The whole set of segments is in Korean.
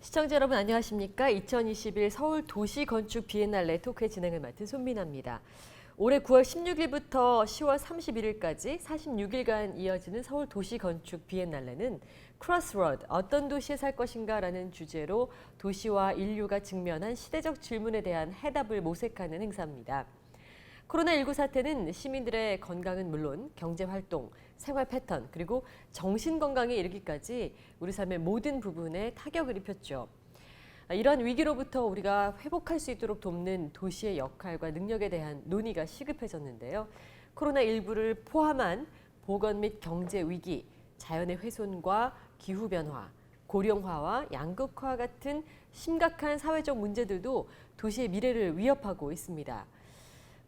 시청자 여러분 안녕하십니까? 2021 서울 도시건축 비엔날레 토크의 진행을 맡은 손민아입니다. 올해 9월 16일부터 10월 31일까지 46일간 이어지는 서울 도시건축 비엔날레는 크로스로드, 어떤 도시에 살 것인가라는 주제로 도시와 인류가 직면한 시대적 질문에 대한 해답을 모색하는 행사입니다. 코로나19 사태는 시민들의 건강은 물론 경제활동, 생활 패턴, 그리고 정신건강에 이르기까지 우리 삶의 모든 부분에 타격을 입혔죠. 이러한 위기로부터 우리가 회복할 수 있도록 돕는 도시의 역할과 능력에 대한 논의가 시급해졌는데요. 코로나19를 포함한 보건 및 경제 위기, 자연의 훼손과 기후변화, 고령화와 양극화 같은 심각한 사회적 문제들도 도시의 미래를 위협하고 있습니다.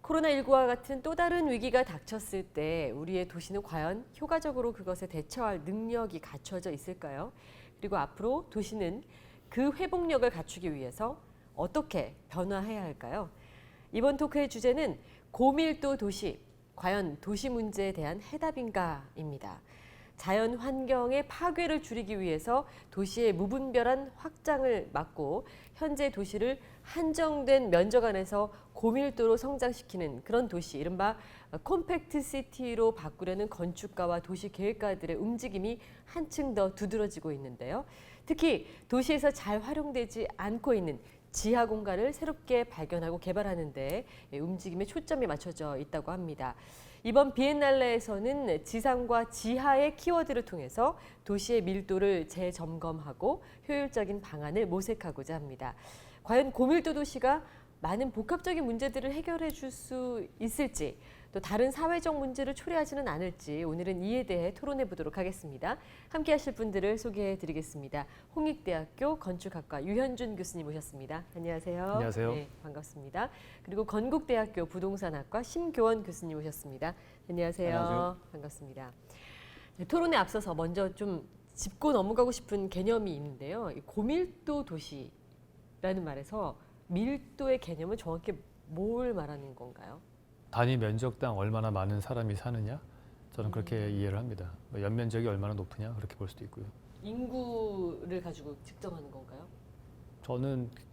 코로나19와 같은 또 다른 위기가 닥쳤을 때 우리의 도시는 과연 효과적으로 그것에 대처할 능력이 갖춰져 있을까요? 그리고 앞으로 도시는 그 회복력을 갖추기 위해서 어떻게 변화해야 할까요? 이번 토크의 주제는 고밀도 도시, 과연 도시 문제에 대한 해답인가입니다. 자연 환경의 파괴를 줄이기 위해서 도시의 무분별한 확장을 막고 현재 도시를 한정된 면적 안에서 고밀도로 성장시키는 그런 도시, 이른바 콤팩트 시티로 바꾸려는 건축가와 도시 계획가들의 움직임이 한층 더 두드러지고 있는데요. 특히 도시에서 잘 활용되지 않고 있는 지하 공간을 새롭게 발견하고 개발하는 데 움직임에 초점이 맞춰져 있다고 합니다. 이번 비엔날레에서는 지상과 지하의 키워드를 통해서 도시의 밀도를 재점검하고 효율적인 방안을 모색하고자 합니다. 과연 고밀도 도시가 많은 복합적인 문제들을 해결해 줄 수 있을지, 또 다른 사회적 문제를 초래하지는 않을지 오늘은 이에 대해 토론해 보도록 하겠습니다. 함께 하실 분들을 소개해 드리겠습니다. 홍익대학교 건축학과 유현준 교수님 모셨습니다. 안녕하세요. 안녕하세요. 네, 반갑습니다. 그리고 건국대학교 부동산학과 심교원 교수님 모셨습니다. 안녕하세요. 안녕하세요. 반갑습니다. 네, 토론에 앞서서 먼저 좀 짚고 넘어가고 싶은 개념이 있는데요. 이 고밀도 도시라는 말에서 밀도의 개념은 정확히 뭘 말하는 건가요? 단위 면적당 얼마나 많은 사람이 사느냐? 저는 그렇게 이해를 합니다. 연면적이 얼마나 높으냐? 그렇게 볼 수도 있고요. 인구를 가지고 측정하는 건가요?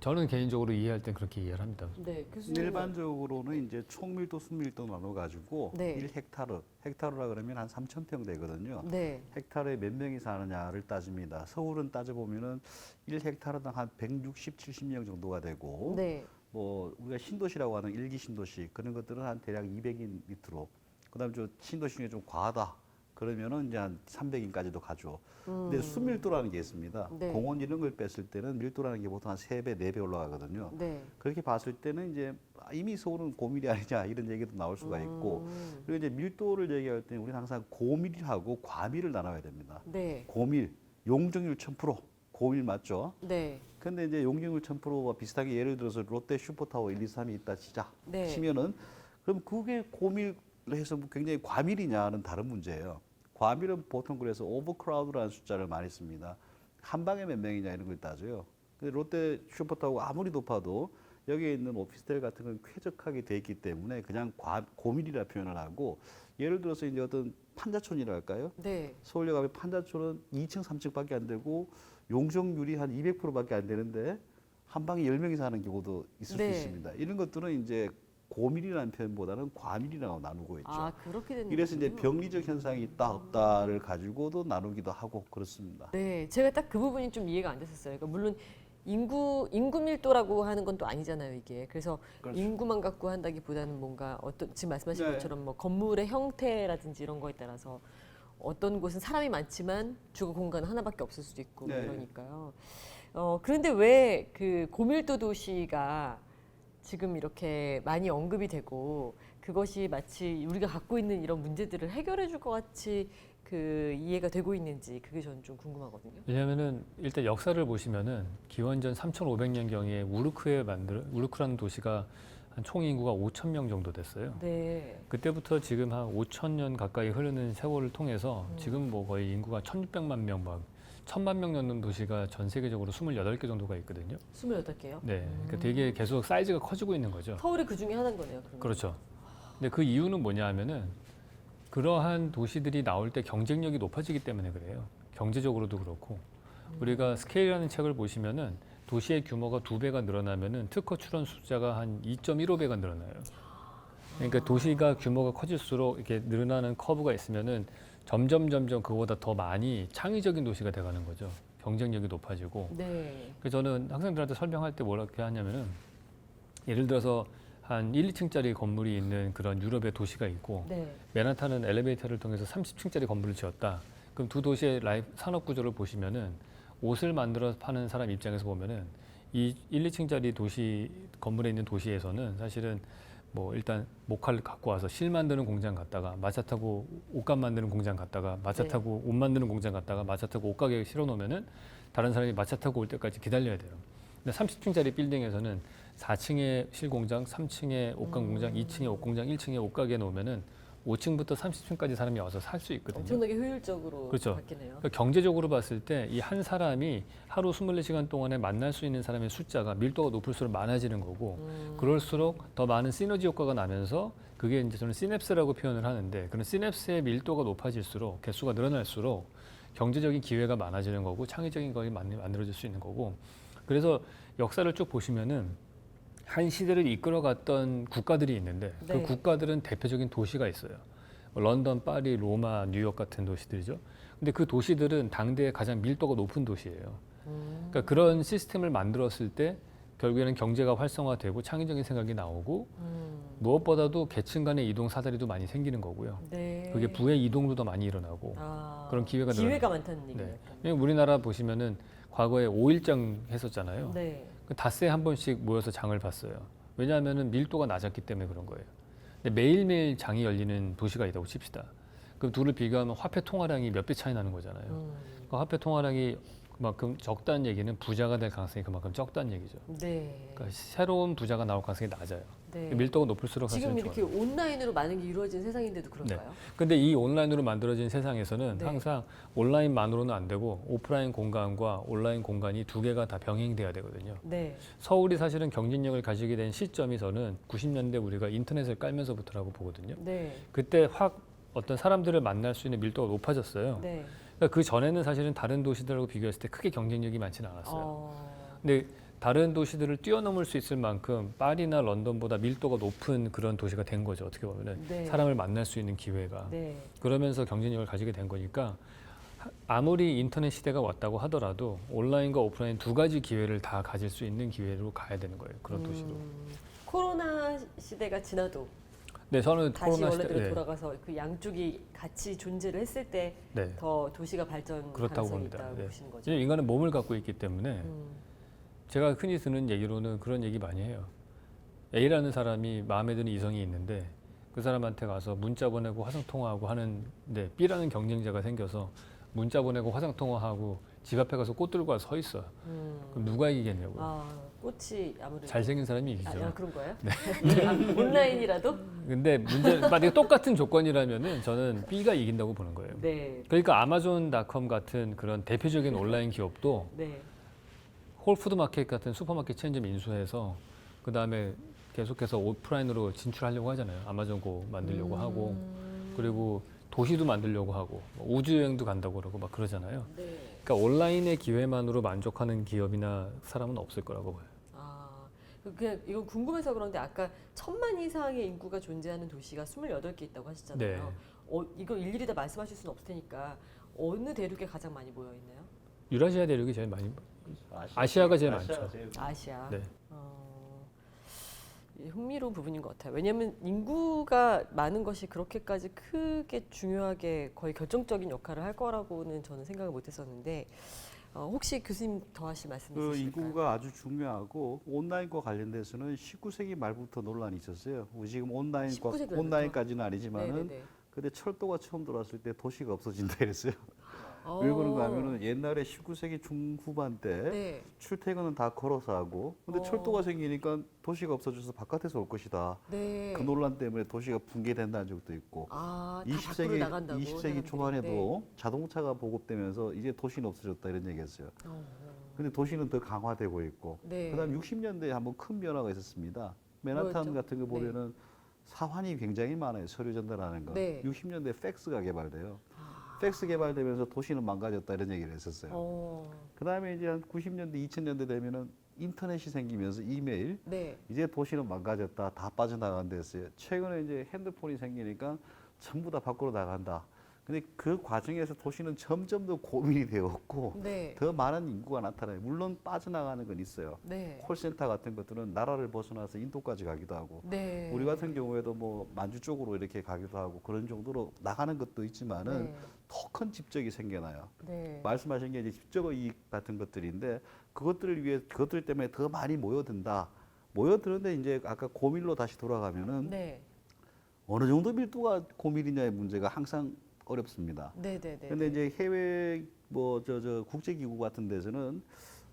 저는 개인적으로 이해할 땐 그렇게 이해를 합니다. 네, 교수님. 일반적으로는 이제 총밀도, 순밀도 나눠 가지고 네. 1헥타르, 헥타르라 그러면 한 3,000평 되거든요. 네. 헥타르에 몇 명이 사느냐를 따집니다. 서울은 따져보면은 1헥타르당 한 160, 70명 정도가 되고, 네. 뭐 우리가 신도시라고 하는 일기 신도시 그런 것들은 한 대략 200인 밑으로, 그다음 저 신도시 중에 좀 과하다 그러면은 이제 한 300인까지도 가죠. 근데 순밀도라는 게 있습니다. 네. 공원 이런 걸 뺐을 때는 밀도라는 게 보통 한 3배, 4배 올라가거든요. 네. 그렇게 봤을 때는 이제 이미 서울은 고밀이 아니냐 이런 얘기도 나올 수가 있고, 그리고 이제 밀도를 얘기할 때 우리는 항상 고밀하고 과밀을 나눠야 됩니다. 네. 고밀, 용적률 1000%, 고밀 맞죠? 네. 근데 이제 용적률 1000%와 비슷하게 예를 들어서 롯데 슈퍼타워 1, 2, 3이 있다 치자. 네. 치면은 그럼 그게 고밀해서 굉장히 과밀이냐는 다른 문제예요. 과밀은 보통 그래서 오버크라우드라는 숫자를 많이 씁니다. 한 방에 몇 명이냐 이런 걸 따져요. 근데 롯데 슈퍼타워가 아무리 높아도 여기에 있는 오피스텔 같은 건 쾌적하게 돼 있기 때문에 그냥 고밀이라 표현을 하고, 예를 들어서 이제 어떤 판자촌이랄까요? 네. 서울역 앞에 판자촌은 2층, 3층밖에 안 되고 용적률이 한 200%밖에 안 되는데 한 방에 10명이 사는 경우도 있을 네. 수 있습니다. 이런 것들은 이제 고밀이라는 표현보다는 과밀이라고 나누고 있죠. 아, 그렇게 되는 이래서 이제 거군요. 병리적 현상이 있다 없다를 가지고도 나누기도 하고 그렇습니다. 네, 제가 딱 그 부분이 좀 이해가 안 됐었어요. 그러니까 물론 인구 밀도라고 하는 건 또 아니잖아요, 이게. 그래서 그렇죠. 인구만 갖고 한다기보다는 뭔가 어떤 지금 말씀하신 네. 것처럼 뭐 건물의 형태라든지 이런 거에 따라서 어떤 곳은 사람이 많지만 주거 공간은 하나밖에 없을 수도 있고 네. 그러니까요. 그런데 왜 그 고밀도 도시가 지금 이렇게 많이 언급이 되고 그것이 마치 우리가 갖고 있는 이런 문제들을 해결해 줄 것 같이 그 이해가 되고 있는지 그게 저는 좀 궁금하거든요. 왜냐하면은 일단 역사를 보시면은 기원전 3,500년경에 우르크라는 도시가 한 총 인구가 5,000명 정도 됐어요. 네. 그때부터 지금 한 5,000년 가까이 흐르는 세월을 통해서 지금 뭐 거의 인구가 1,600만 명, 막 1,000만 명 넘는 도시가 전 세계적으로 28개 정도가 있거든요. 28개요? 네, 그러니까 되게 계속 사이즈가 커지고 있는 거죠. 서울이 그 중에 하나인 거네요. 그러면. 그렇죠. 근데 그 이유는 뭐냐 하면은 그러한 도시들이 나올 때 경쟁력이 높아지기 때문에 그래요. 경제적으로도 그렇고 우리가 스케일이라는 책을 보시면은 도시의 규모가 2배가 늘어나면은 특허 출원 숫자가 한 2.15배가 늘어나요. 그러니까 도시가 규모가 커질수록 이렇게 늘어나는 커브가 있으면은 점점 그거보다 더 많이 창의적인 도시가 돼가는 거죠. 경쟁력이 높아지고. 네. 그래서 저는 학생들한테 설명할 때 뭐라고 하냐면은 예를 들어서 한 1, 2층짜리 건물이 있는 그런 유럽의 도시가 있고 네. 맨하탄은 엘리베이터를 통해서 30층짜리 건물을 지었다. 그럼 두 도시의 산업 구조를 보시면은 옷을 만들어 파는 사람 입장에서 보면은 이 1, 2층짜리 도시 건물에 있는 도시에서는 사실은 뭐 일단 목칼 갖고 와서 실 만드는 공장 갔다가 마차 타고 옷감 만드는 공장 갔다가 마차 네. 타고 옷 만드는 공장 갔다가 마차 타고 옷가게에 실어 놓으면은 다른 사람이 마차 타고 올 때까지 기다려야 돼요. 근데 30층짜리 빌딩에서는 4층에 실공장, 3층에 옷감 공장, 2층에 옷 공장, 1층에 옷가게 놓으면은 5층부터 30층까지 사람이 와서 살 수 있거든요. 엄청나게 효율적으로 그렇죠. 바뀌네요. 그러니까 경제적으로 봤을 때 이 한 사람이 하루 24시간 동안에 만날 수 있는 사람의 숫자가 밀도가 높을수록 많아지는 거고 그럴수록 더 많은 시너지 효과가 나면서 그게 이제 저는 시냅스라고 표현을 하는데 그런 시냅스의 밀도가 높아질수록 개수가 늘어날수록 경제적인 기회가 많아지는 거고 창의적인 것이 만들어질 수 있는 거고 그래서 역사를 쭉 보시면은 한 시대를 이끌어갔던 국가들이 있는데 네. 그 국가들은 대표적인 도시가 있어요. 런던, 파리, 로마, 뉴욕 같은 도시들이죠. 근데 그 도시들은 당대에 가장 밀도가 높은 도시예요. 그러니까 그런 시스템을 만들었을 때 결국에는 경제가 활성화되고 창의적인 생각이 나오고 무엇보다도 계층 간의 이동 사다리도 많이 생기는 거고요. 네. 그게 부의 이동도 더 많이 일어나고 아, 그런 기회가 많다는 얘기네요. 네. 왜냐면 우리나라 보시면은 과거에 5.1장 했었잖아요. 네. 그 닷새에 한 번씩 모여서 장을 봤어요. 왜냐하면은 밀도가 낮았기 때문에 그런 거예요. 근데 매일매일 장이 열리는 도시가 있다고 칩시다. 그럼 둘을 비교하면 화폐 통화량이 몇 배 차이 나는 거잖아요. 그 화폐 통화량이 그만큼 적다는 얘기는 부자가 될 가능성이 그만큼 적다는 얘기죠. 네. 그러니까 새로운 부자가 나올 가능성이 낮아요. 네. 밀도가 높을수록 지금 사실은 이렇게 좋아요. 온라인으로 많은 게 이루어진 세상인데도 그런가요? 근데 이 온라인으로 만들어진 세상에서는 네. 항상 온라인만으로는 안 되고 오프라인 공간과 온라인 공간이 두 개가 다 병행돼야 되거든요. 네. 서울이 사실은 경쟁력을 가지게 된 시점이 저는 90년대 우리가 인터넷을 깔면서부터라고 보거든요. 네. 그때 확 어떤 사람들을 만날 수 있는 밀도가 높아졌어요. 네. 그러니까 그 전에는 사실은 다른 도시들하고 비교했을 때 크게 경쟁력이 많지는 않았어요. 어, 근데 다른 도시들을 뛰어넘을 수 있을 만큼 파리나 런던보다 밀도가 높은 그런 도시가 된 거죠. 어떻게 보면은 네. 사람을 만날 수 있는 기회가. 네. 그러면서 경쟁력을 가지게 된 거니까 아무리 인터넷 시대가 왔다고 하더라도 온라인과 오프라인 두 가지 기회를 다 가질 수 있는 기회로 가야 되는 거예요. 그런 도시로. 코로나 시대가 지나도 네, 저는 다시 코로나 원래대로 시대 돌아가서 그 양쪽이 같이 존재를 했을 때 네, 더 도시가 발전 그렇다고 가능성이 봅니다. 있다고 네. 보시는 거죠. 왜냐면 인간은 몸을 갖고 있기 때문에 음, 제가 흔히 드는 얘기로는 그런 얘기 많이 해요. A라는 사람이 마음에 드는 이성이 있는데 그 사람한테 가서 문자 보내고 화상 통화하고 하는데 B라는 경쟁자가 생겨서 문자 보내고 화상 통화하고 집 앞에 가서 꽃 들고 와서 서 있어요. 그럼 누가 이기겠냐고요. 아, 꽃이 아무래도 잘생긴 사람이 이기죠. 아, 그런 거예요? 네. 아, 온라인이라도? 근데 만약에 똑같은 조건이라면은 저는 B가 이긴다고 보는 거예요. 네. 그러니까 아마존닷컴 같은 그런 대표적인 온라인 기업도 네. 홀푸드마켓 같은 슈퍼마켓 체인점 인수해서 그 다음에 계속해서 오프라인으로 진출하려고 하잖아요. 아마존고 만들려고 하고 그리고 도시도 만들려고 하고 우주 여행도 간다고 그러고 막 그러잖아요. 네. 그러니까 온라인의 기회만으로 만족하는 기업이나 사람은 없을 거라고 봐요. 아, 그냥 이건 궁금해서 그런데 아까 1,000만 이상의 인구가 존재하는 도시가 28개 있다고 하셨잖아요. 네. 이거 일일이 다 말씀하실 수는 없을 테니까 어느 대륙에 가장 많이 모여 있나요? 유라시아 대륙이 제일 많이 아시아가 제일 많죠. 아시아. 네. 흥미로운 부분인 것 같아요. 왜냐하면 인구가 많은 것이 그렇게까지 크게 중요하게 거의 결정적인 역할을 할 거라고는 저는 생각을 못했었는데 혹시 교수님 더 하실 말씀 그 있으실까요? 인구가 아주 중요하고 온라인과 관련돼서는 19세기 말부터 논란이 있었어요. 우리 지금 19세기 말부터? 온라인까지는 아니지만은 네네네. 근데 철도가 처음 들어왔을 때 도시가 없어진다 이랬어요. 어, 왜 그런가 하면은 옛날에 19세기 중후반 때 네. 출퇴근은 다 걸어서 하고 근데 철도가 생기니까 도시가 없어져서 바깥에서 올 것이다. 네. 그 논란 때문에 도시가 붕괴된다는 적도 있고 아, 다 밖으로 20세기 나간다고 20세기 사람들이. 초반에도 자동차가 보급되면서 이제 도시는 없어졌다 이런 얘기했어요. 근데 도시는 더 강화되고 있고 네. 그다음 60년대에 한번 큰 변화가 있었습니다. 맨하탄 뭐였죠? 같은 거 보면은 사환이 굉장히 많아요. 서류 전달하는 거. 네. 60년대 팩스가 개발돼요. 팩스 개발되면서 도시는 망가졌다 이런 얘기를 했었어요. 어. 그다음에 이제 한 90년대, 2000년대 되면은 인터넷이 생기면서 이메일, 네. 이제 도시는 망가졌다, 다 빠져나간 됐어요. 최근에 이제 핸드폰이 생기니까 전부 다 밖으로 나간다. 근데 그 과정에서 도시는 점점 더 고민이 되었고 네. 더 많은 인구가 나타나요. 물론 빠져나가는 건 있어요. 네. 콜센터 같은 것들은 나라를 벗어나서 인도까지 가기도 하고 네. 우리 같은 경우에도 뭐 만주 쪽으로 이렇게 가기도 하고 그런 정도로 나가는 것도 있지만은 네. 더 큰 집적이 생겨나요. 네. 말씀하신 게 이제 집적 이익 같은 것들인데 그것들을 위해 그것들 때문에 더 많이 모여든다. 모여드는데 이제 아까 고밀로 다시 돌아가면은 네. 어느 정도 밀도가 고밀이냐의 문제가 항상 어렵습니다. 네. 네. 네. 근데 이제 해외 뭐 저 국제기구 같은 데서는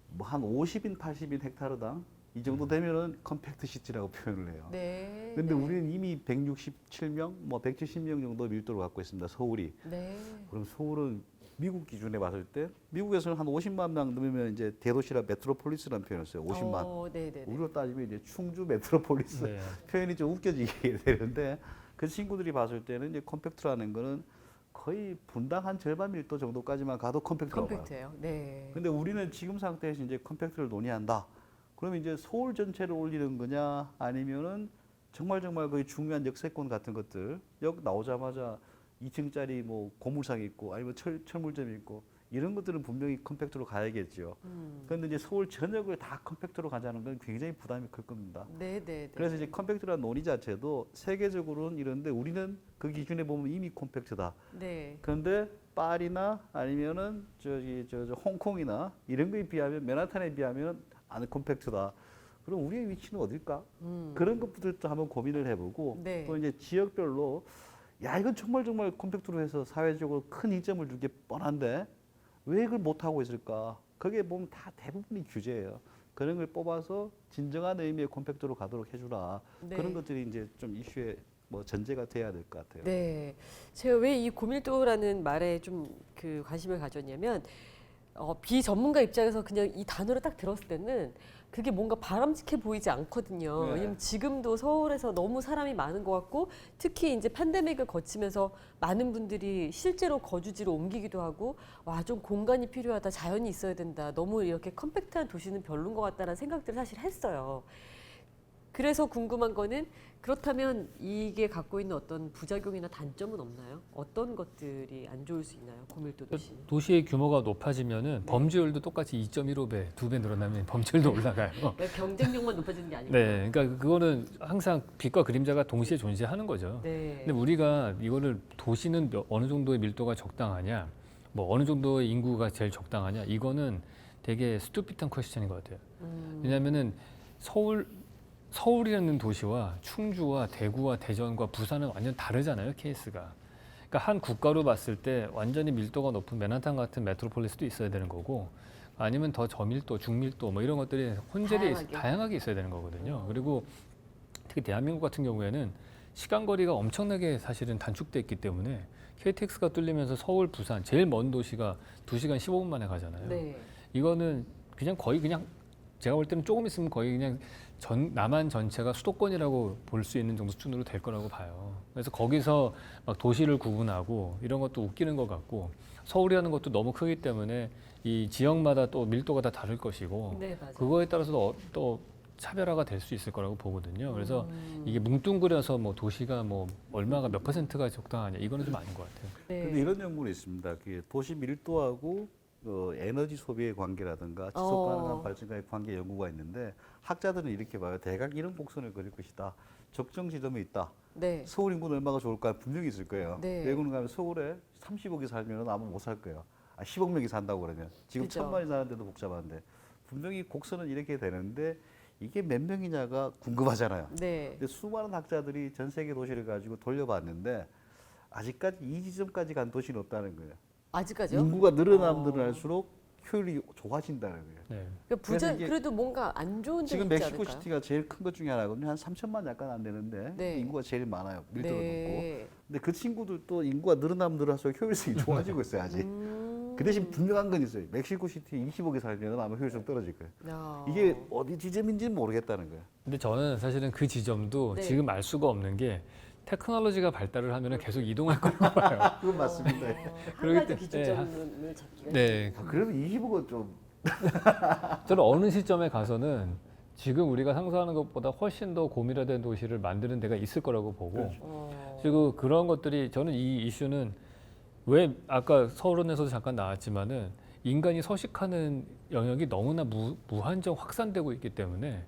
뭐 한 50인 80인 헥타르당 이 정도 되면은 컴팩트 시티라고 표현을 해요. 네. 근데 네. 우리는 이미 167명, 뭐 170명 정도 밀도를 갖고 있습니다. 서울이. 네. 그럼 서울은 미국 기준에 봤을 때 미국에서는 한 50만 명 넘으면 이제 대도시라 메트로폴리스라는 표현을 써요. 50만. 어, 네. 네. 네. 우리로 따지면 이제 충주 메트로폴리스 네. 표현이 좀 웃겨지게 되는데 그 친구들이 봤을 때는 이제 컴팩트라는 거는 거의 분당 한 절반 밀도 정도까지만 가도 컴팩트라고 봐요. 컴팩트예요. 네. 근데 우리는 지금 상태에서 이제 컴팩트를 논의한다. 그러면 이제 서울 전체를 올리는 거냐 아니면은 정말 거의 중요한 역세권 같은 것들 역 나오자마자 2층짜리 뭐 고물상이 있고 아니면 철물점이 있고 이런 것들은 분명히 컴팩트로 가야겠죠. 그런데 이제 서울 전역을 다 컴팩트로 가자는 건 굉장히 부담이 클 겁니다. 네. 네. 네. 그래서 이제 컴팩트라는 논의 자체도 세계적으로는 이런데 우리는 그 기준에 보면 이미 컴팩트다. 네. 그런데 파리나 아니면은 저 홍콩이나 이런 거에 비하면 맨하탄에 비하면 안 컴팩트다. 그럼 우리의 위치는 어딜까? 그런 것들도 한번 고민을 해보고 네. 또 이제 지역별로 야 이건 정말 컴팩트로 해서 사회적으로 큰 이점을 주게 뻔한데 왜 이걸 못 하고 있을까? 거기에 보면 다 대부분이 규제예요. 그런 걸 뽑아서 진정한 의미의 컴팩트로 가도록 해주라. 네. 그런 것들이 이제 좀 이슈의 뭐 전제가 돼야 될 것 같아요. 네. 제가 왜 이 고밀도라는 말에 좀 그 관심을 가졌냐면 비전문가 입장에서 그냥 이 단어를 딱 들었을 때는 그게 뭔가 바람직해 보이지 않거든요. 네. 왜냐면 지금도 서울에서 너무 사람이 많은 것 같고 특히 이제 팬데믹을 거치면서 많은 분들이 실제로 거주지로 옮기기도 하고 와, 좀 공간이 필요하다, 자연이 있어야 된다, 너무 이렇게 컴팩트한 도시는 별론 것 같다라는 생각들을 사실 했어요. 그래서 궁금한 거는 그렇다면 이게 갖고 있는 어떤 부작용이나 단점은 없나요? 어떤 것들이 안 좋을 수 있나요? 고밀도 도시. 도시의 규모가 높아지면은 범죄율도 똑같이 2.15배, 2배 늘어나면 범죄율도 올라가요. 경쟁력만 높아지는 게 아니고. 네, 그러니까 그거는 항상 빛과 그림자가 동시에 존재하는 거죠. 네. 근데 우리가 이거를 도시는 어느 정도의 밀도가 적당하냐, 뭐 어느 정도의 인구가 제일 적당하냐, 이거는 되게 스투핏한 퀘스천인 것 같아요. 왜냐하면은 서울이라는 도시와 충주와 대구와 대전과 부산은 완전 다르잖아요, 케이스가. 그러니까 한 국가로 봤을 때 완전히 밀도가 높은 맨하탄 같은 메트로폴리스도 있어야 되는 거고, 아니면 더 저밀도, 중밀도 뭐 이런 것들이 혼재돼 다양하게 있어야 되는 거거든요. 그리고 특히 대한민국 같은 경우에는 시간 거리가 엄청나게 사실은 단축돼 있기 때문에 KTX가 뚫리면서 서울, 부산 제일 먼 도시가 2시간 15분 만에 가잖아요. 네. 이거는 그냥 거의 그냥 제가 볼 때는 조금 있으면 거의 그냥 남한 전체가 수도권이라고 볼 수 있는 정도 수준으로 될 거라고 봐요. 그래서 거기서 막 도시를 구분하고 이런 것도 웃기는 것 같고, 서울이라는 것도 너무 크기 때문에 이 지역마다 또 밀도가 다 다를 것이고, 네, 맞아요. 그거에 따라서 또 차별화가 될 수 있을 거라고 보거든요. 그래서 이게 뭉뚱그려서 뭐 도시가 뭐 얼마가 몇 퍼센트가 적당하냐, 이거는 좀 아닌 것 같아요. 네. 근데 이런 연구는 있습니다. 그게 도시 밀도하고 에너지 소비의 관계라든가 지속 가능한 발전과의 관계 연구가 있는데 학자들은 이렇게 봐요. 대각 이런 곡선을 그릴 것이다. 적정 지점에 있다. 네. 서울 인구는 얼마가 좋을까 분명히 있을 거예요. 네. 외국은 가면 서울에 30억이 살면 아마 못 살 거예요. 10억 명이 산다고 그러면 지금 그죠. 1000만이 사는데도 복잡한데 분명히 곡선은 이렇게 되는데 이게 몇 명이냐가 궁금하잖아요. 네. 근데 수많은 학자들이 전 세계 도시를 가지고 돌려봤는데 아직까지 이 지점까지 간 도시는 없다는 거예요. 아직까지요? 인구가 늘어날수록 효율이 좋아진다는 거예요. 네. 그러니까 그래서 이게 그래도 뭔가 안 좋은 데 지금 있지 멕시코 않을까요? 시티가 제일 큰 것 중에 하나거든요. 한 3천만 약간 안 되는데 네. 인구가 제일 많아요. 밀도가 높고. 네. 근데 그 친구들도 인구가 늘어나면 늘어날수록 효율성이 좋아지고 있어요. 아직. 그 대신 분명한 건 있어요. 멕시코 시티 20억이 살면 아마 효율성 떨어질 거예요. 야. 이게 어디 지점인지는 모르겠다는 거예요. 근데 저는 사실은 그 지점도 네. 지금 알 수가 없는 게 테크놀로지가 발달을 하면 계속 이동할 거라고 봐요. 그건 맞습니다. 한 그러기 가지 때- 기준점을 잡기가 네, 그러면 20억은 좀 저는 어느 시점에 가서는 지금 우리가 상상하는 것보다 훨씬 더 고밀화된 도시를 만드는 데가 있을 거라고 보고 그리고 그런 것들이 저는 이 이슈는 왜 아까 서울원에서도 잠깐 나왔지만은 인간이 서식하는 영역이 너무나 무한정 확산되고 있기 때문에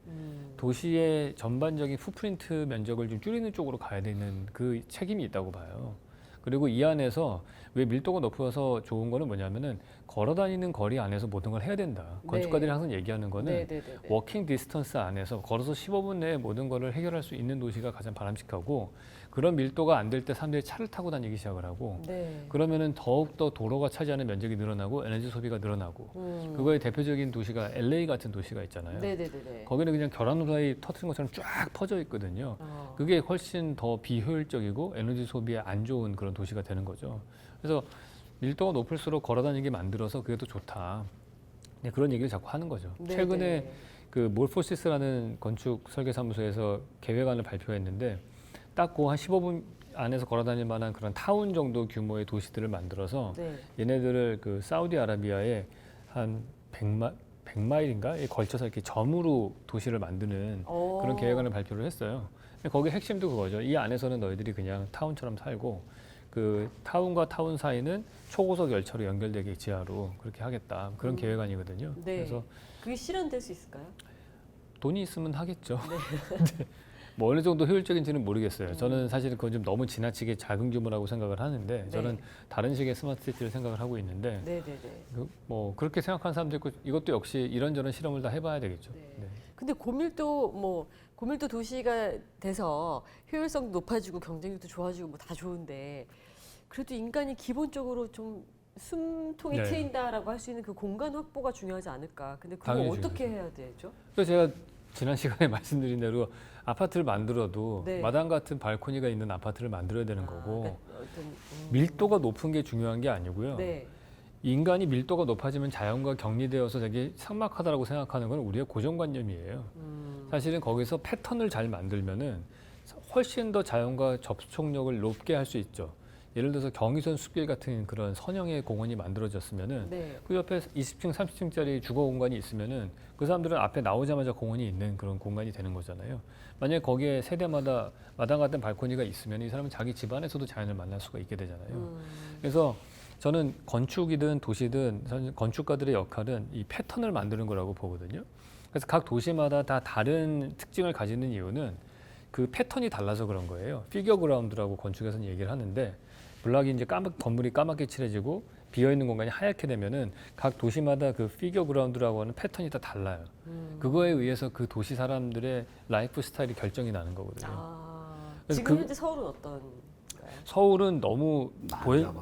도시의 전반적인 풋프린트 면적을 좀 줄이는 쪽으로 가야 되는 그 책임이 있다고 봐요. 그리고 이 안에서 왜 밀도가 높아서 좋은 거는 뭐냐면은 걸어 다니는 거리 안에서 모든 걸 해야 된다. 네. 건축가들이 항상 얘기하는 거는 네네네. 워킹 디스턴스 안에서 걸어서 15분 내에 모든 거를 해결할 수 있는 도시가 가장 바람직하고 그런 밀도가 안 될 때 사람들이 차를 타고 다니기 시작을 하고 네. 그러면은 더욱더 도로가 차지하는 면적이 늘어나고 에너지 소비가 늘어나고 그거의 대표적인 도시가 LA 같은 도시가 있잖아요. 네네네. 거기는 그냥 결함 후라이 터트린 것처럼 쫙 퍼져 있거든요. 그게 훨씬 더 비효율적이고 에너지 소비에 안 좋은 그런 도시가 되는 거죠. 그래서 밀도가 높을수록 걸어 다니게 만들어서 그게 더 좋다. 네, 그런 얘기를 자꾸 하는 거죠. 네네. 최근에 그 몰포시스라는 건축 설계 사무소에서 계획안을 발표했는데 딱 그 한 15분 안에서 걸어 다닐 만한 그런 타운 정도 규모의 도시들을 만들어서 네. 얘네들을 그 사우디아라비아에 한 100마일인가에 걸쳐서 이렇게 점으로 도시를 만드는 그런 계획안을 발표를 했어요. 근데 거기 핵심도 그거죠. 이 안에서는 너희들이 그냥 타운처럼 살고 그 타운과 타운 사이는 초고속 열차로 연결되게 지하로 그렇게 하겠다. 그런 계획안이거든요. 네. 그래서 그게 실현될 수 있을까요? 돈이 있으면 하겠죠. 근데 뭐 어느 정도 효율적인지는 모르겠어요. 저는 사실 그건 좀 너무 지나치게 작은 규모라고 생각을 하는데 저는 다른 식의 스마트시티를 생각을 하고 있는데 네네네. 뭐 그렇게 생각하는 사람도 있고 이것도 역시 이런저런 실험을 다 해봐야 되겠죠. 네. 근데 고밀도 도시가 돼서 효율성도 높아지고 경쟁력도 좋아지고 뭐 다 좋은데 그래도 인간이 기본적으로 좀 숨통이 네. 트인다라고 할 수 있는 그 공간 확보가 중요하지 않을까. 근데 그거 당연히 어떻게 해야 되죠? 그래서 제가 지난 시간에 말씀드린 대로 아파트를 만들어도 네. 마당 같은 발코니가 있는 아파트를 만들어야 되는 거고 그러니까 어떤, 밀도가 높은 게 중요한 게 아니고요. 네. 인간이 밀도가 높아지면 자연과 격리되어서 되게 삭막하다라고 생각하는 건 우리의 고정관념이에요. 사실은 거기서 패턴을 잘 만들면은 훨씬 더 자연과 접촉력을 높게 할 수 있죠. 예를 들어서 경의선 숲길 같은 그런 선형의 공원이 만들어졌으면은 네. 그 옆에 20층, 30층짜리 주거 공간이 있으면은 그 사람들은 앞에 나오자마자 공원이 있는 그런 공간이 되는 거잖아요. 만약에 거기에 세대마다 마당 같은 발코니가 있으면 이 사람은 자기 집 안에서도 자연을 만날 수가 있게 되잖아요. 그래서 저는 건축이든 도시든 사실 건축가들의 역할은 이 패턴을 만드는 거라고 보거든요. 그래서 각 도시마다 다 다른 특징을 가지는 이유는 그 패턴이 달라서 그런 거예요. 피겨 그라운드라고 건축에서는 얘기를 하는데 블락이 이제 건물이 까맣게 칠해지고 비어 있는 공간이 하얗게 되면은 각 도시마다 그 피겨 그라운드라고 하는 패턴이 다 달라요. 그거에 의해서 그 도시 사람들의 라이프 스타일이 결정이 나는 거거든요. 그래서 지금 현재 서울은 어떤가요? 서울은 너무 맞아.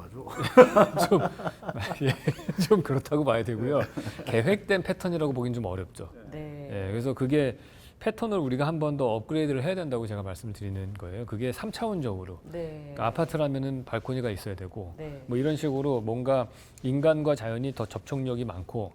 좀 그렇다고 봐야 되고요. 계획된 패턴이라고 보긴 좀 어렵죠. 네. 예, 그래서 그게 패턴을 우리가 한 번 더 업그레이드를 해야 된다고 제가 말씀을 드리는 거예요. 그게 3차원적으로. 네. 그러니까 아파트라면은 발코니가 있어야 되고 네. 뭐 이런 식으로 뭔가 인간과 자연이 더 접촉력이 많고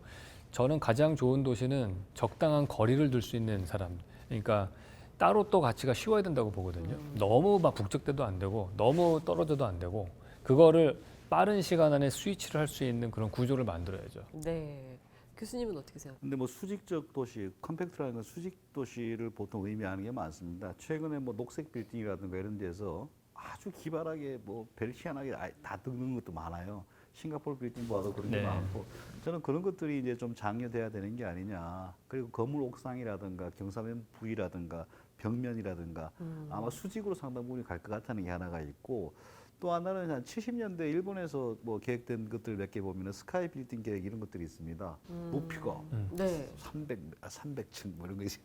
저는 가장 좋은 도시는 적당한 거리를 둘 수 있는 사람. 그러니까 따로 또 가치가 쉬워야 된다고 보거든요. 너무 막 북적대도 안 되고 너무 떨어져도 안 되고 그거를 빠른 시간 안에 스위치를 할 수 있는 그런 구조를 만들어야죠. 네. 교수님은 어떻게 생각하세요? 근데 뭐 수직적 도시, 컴팩트라는 건 수직 도시를 보통 의미하는 게 많습니다. 최근에 뭐 녹색 빌딩이라든가 이런 데서 아주 기발하게 뭐 별 희한하게 다 듣는 것도 많아요. 싱가포르 빌딩 봐도 그런 게 네. 많고 저는 그런 것들이 이제 좀 장려돼야 되는 게 아니냐. 그리고 건물 옥상이라든가 경사면 부위라든가 벽면이라든가 아마 수직으로 상당 부분이 갈 것 같다는 게 하나가 있고 또 하나는 한 70년대 일본에서 뭐 계획된 것들 몇 개 보면은 스카이 빌딩 계획 이런 것들이 있습니다. 높이가 네. 300층 뭐 이런 것이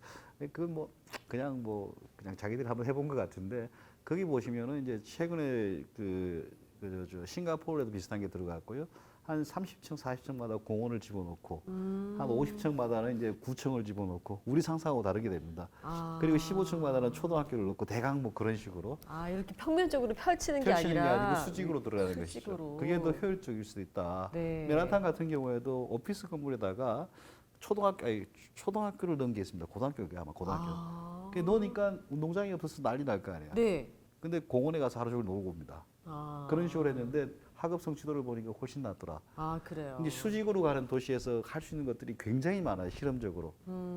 그건 뭐 그냥 자기들이 한번 해본 것 같은데 거기 보시면은 이제 최근에 저 싱가포르에도 비슷한 게 들어갔고요. 한 30층, 40층마다 공원을 집어넣고 한 50층마다는 이제 구청을 집어넣고 우리 상상하고 다르게 됩니다. 그리고 15층마다는 초등학교를 넣고 대강 뭐 그런 식으로 이렇게 평면적으로 펼치는 게 펼치는 게 아니라 아니고 수직으로 들어가는 것이죠. 수직으로. 그게 더 효율적일 수도 있다. 네. 맨하탄 같은 경우에도 오피스 건물에다가 초등학교를 넣은 게 있습니다. 고등학교가 아마 고등학교. 그게 넣으니까 운동장이 없어서 난리 날 거 아니야. 네. 근데 공원에 가서 하루 종일 놀고 옵니다. 아. 그런 식으로 했는데 학업 성취도를 보니까 훨씬 낫더라. 아, 그래요. 이제 수직으로 가는 도시에서 할 수 있는 것들이 굉장히 많아요. 실험적으로.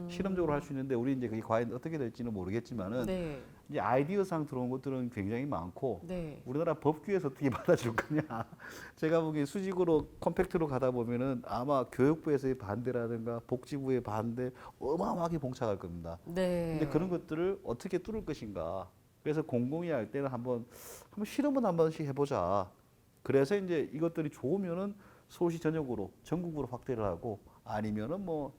실험적으로 할 수 있는데 우리 이제 그게 과연 어떻게 될지는 모르겠지만은 네. 이제 아이디어상 들어온 것들은 굉장히 많고 네. 우리나라 법규에서 어떻게 받아줄 거냐. 제가 보기에 수직으로 컴팩트로 가다 보면은 아마 교육부에서의 반대라든가 복지부의 반대 어마어마하게 봉착할 겁니다. 네. 근데 그런 것들을 어떻게 뚫을 것인가. 그래서 공공이 할 때는 한번 실험은 한 번씩 해보자. 그래서 이제 이것들이 좋으면은 서울시 전역으로 전국으로 확대를 하고 아니면은 뭐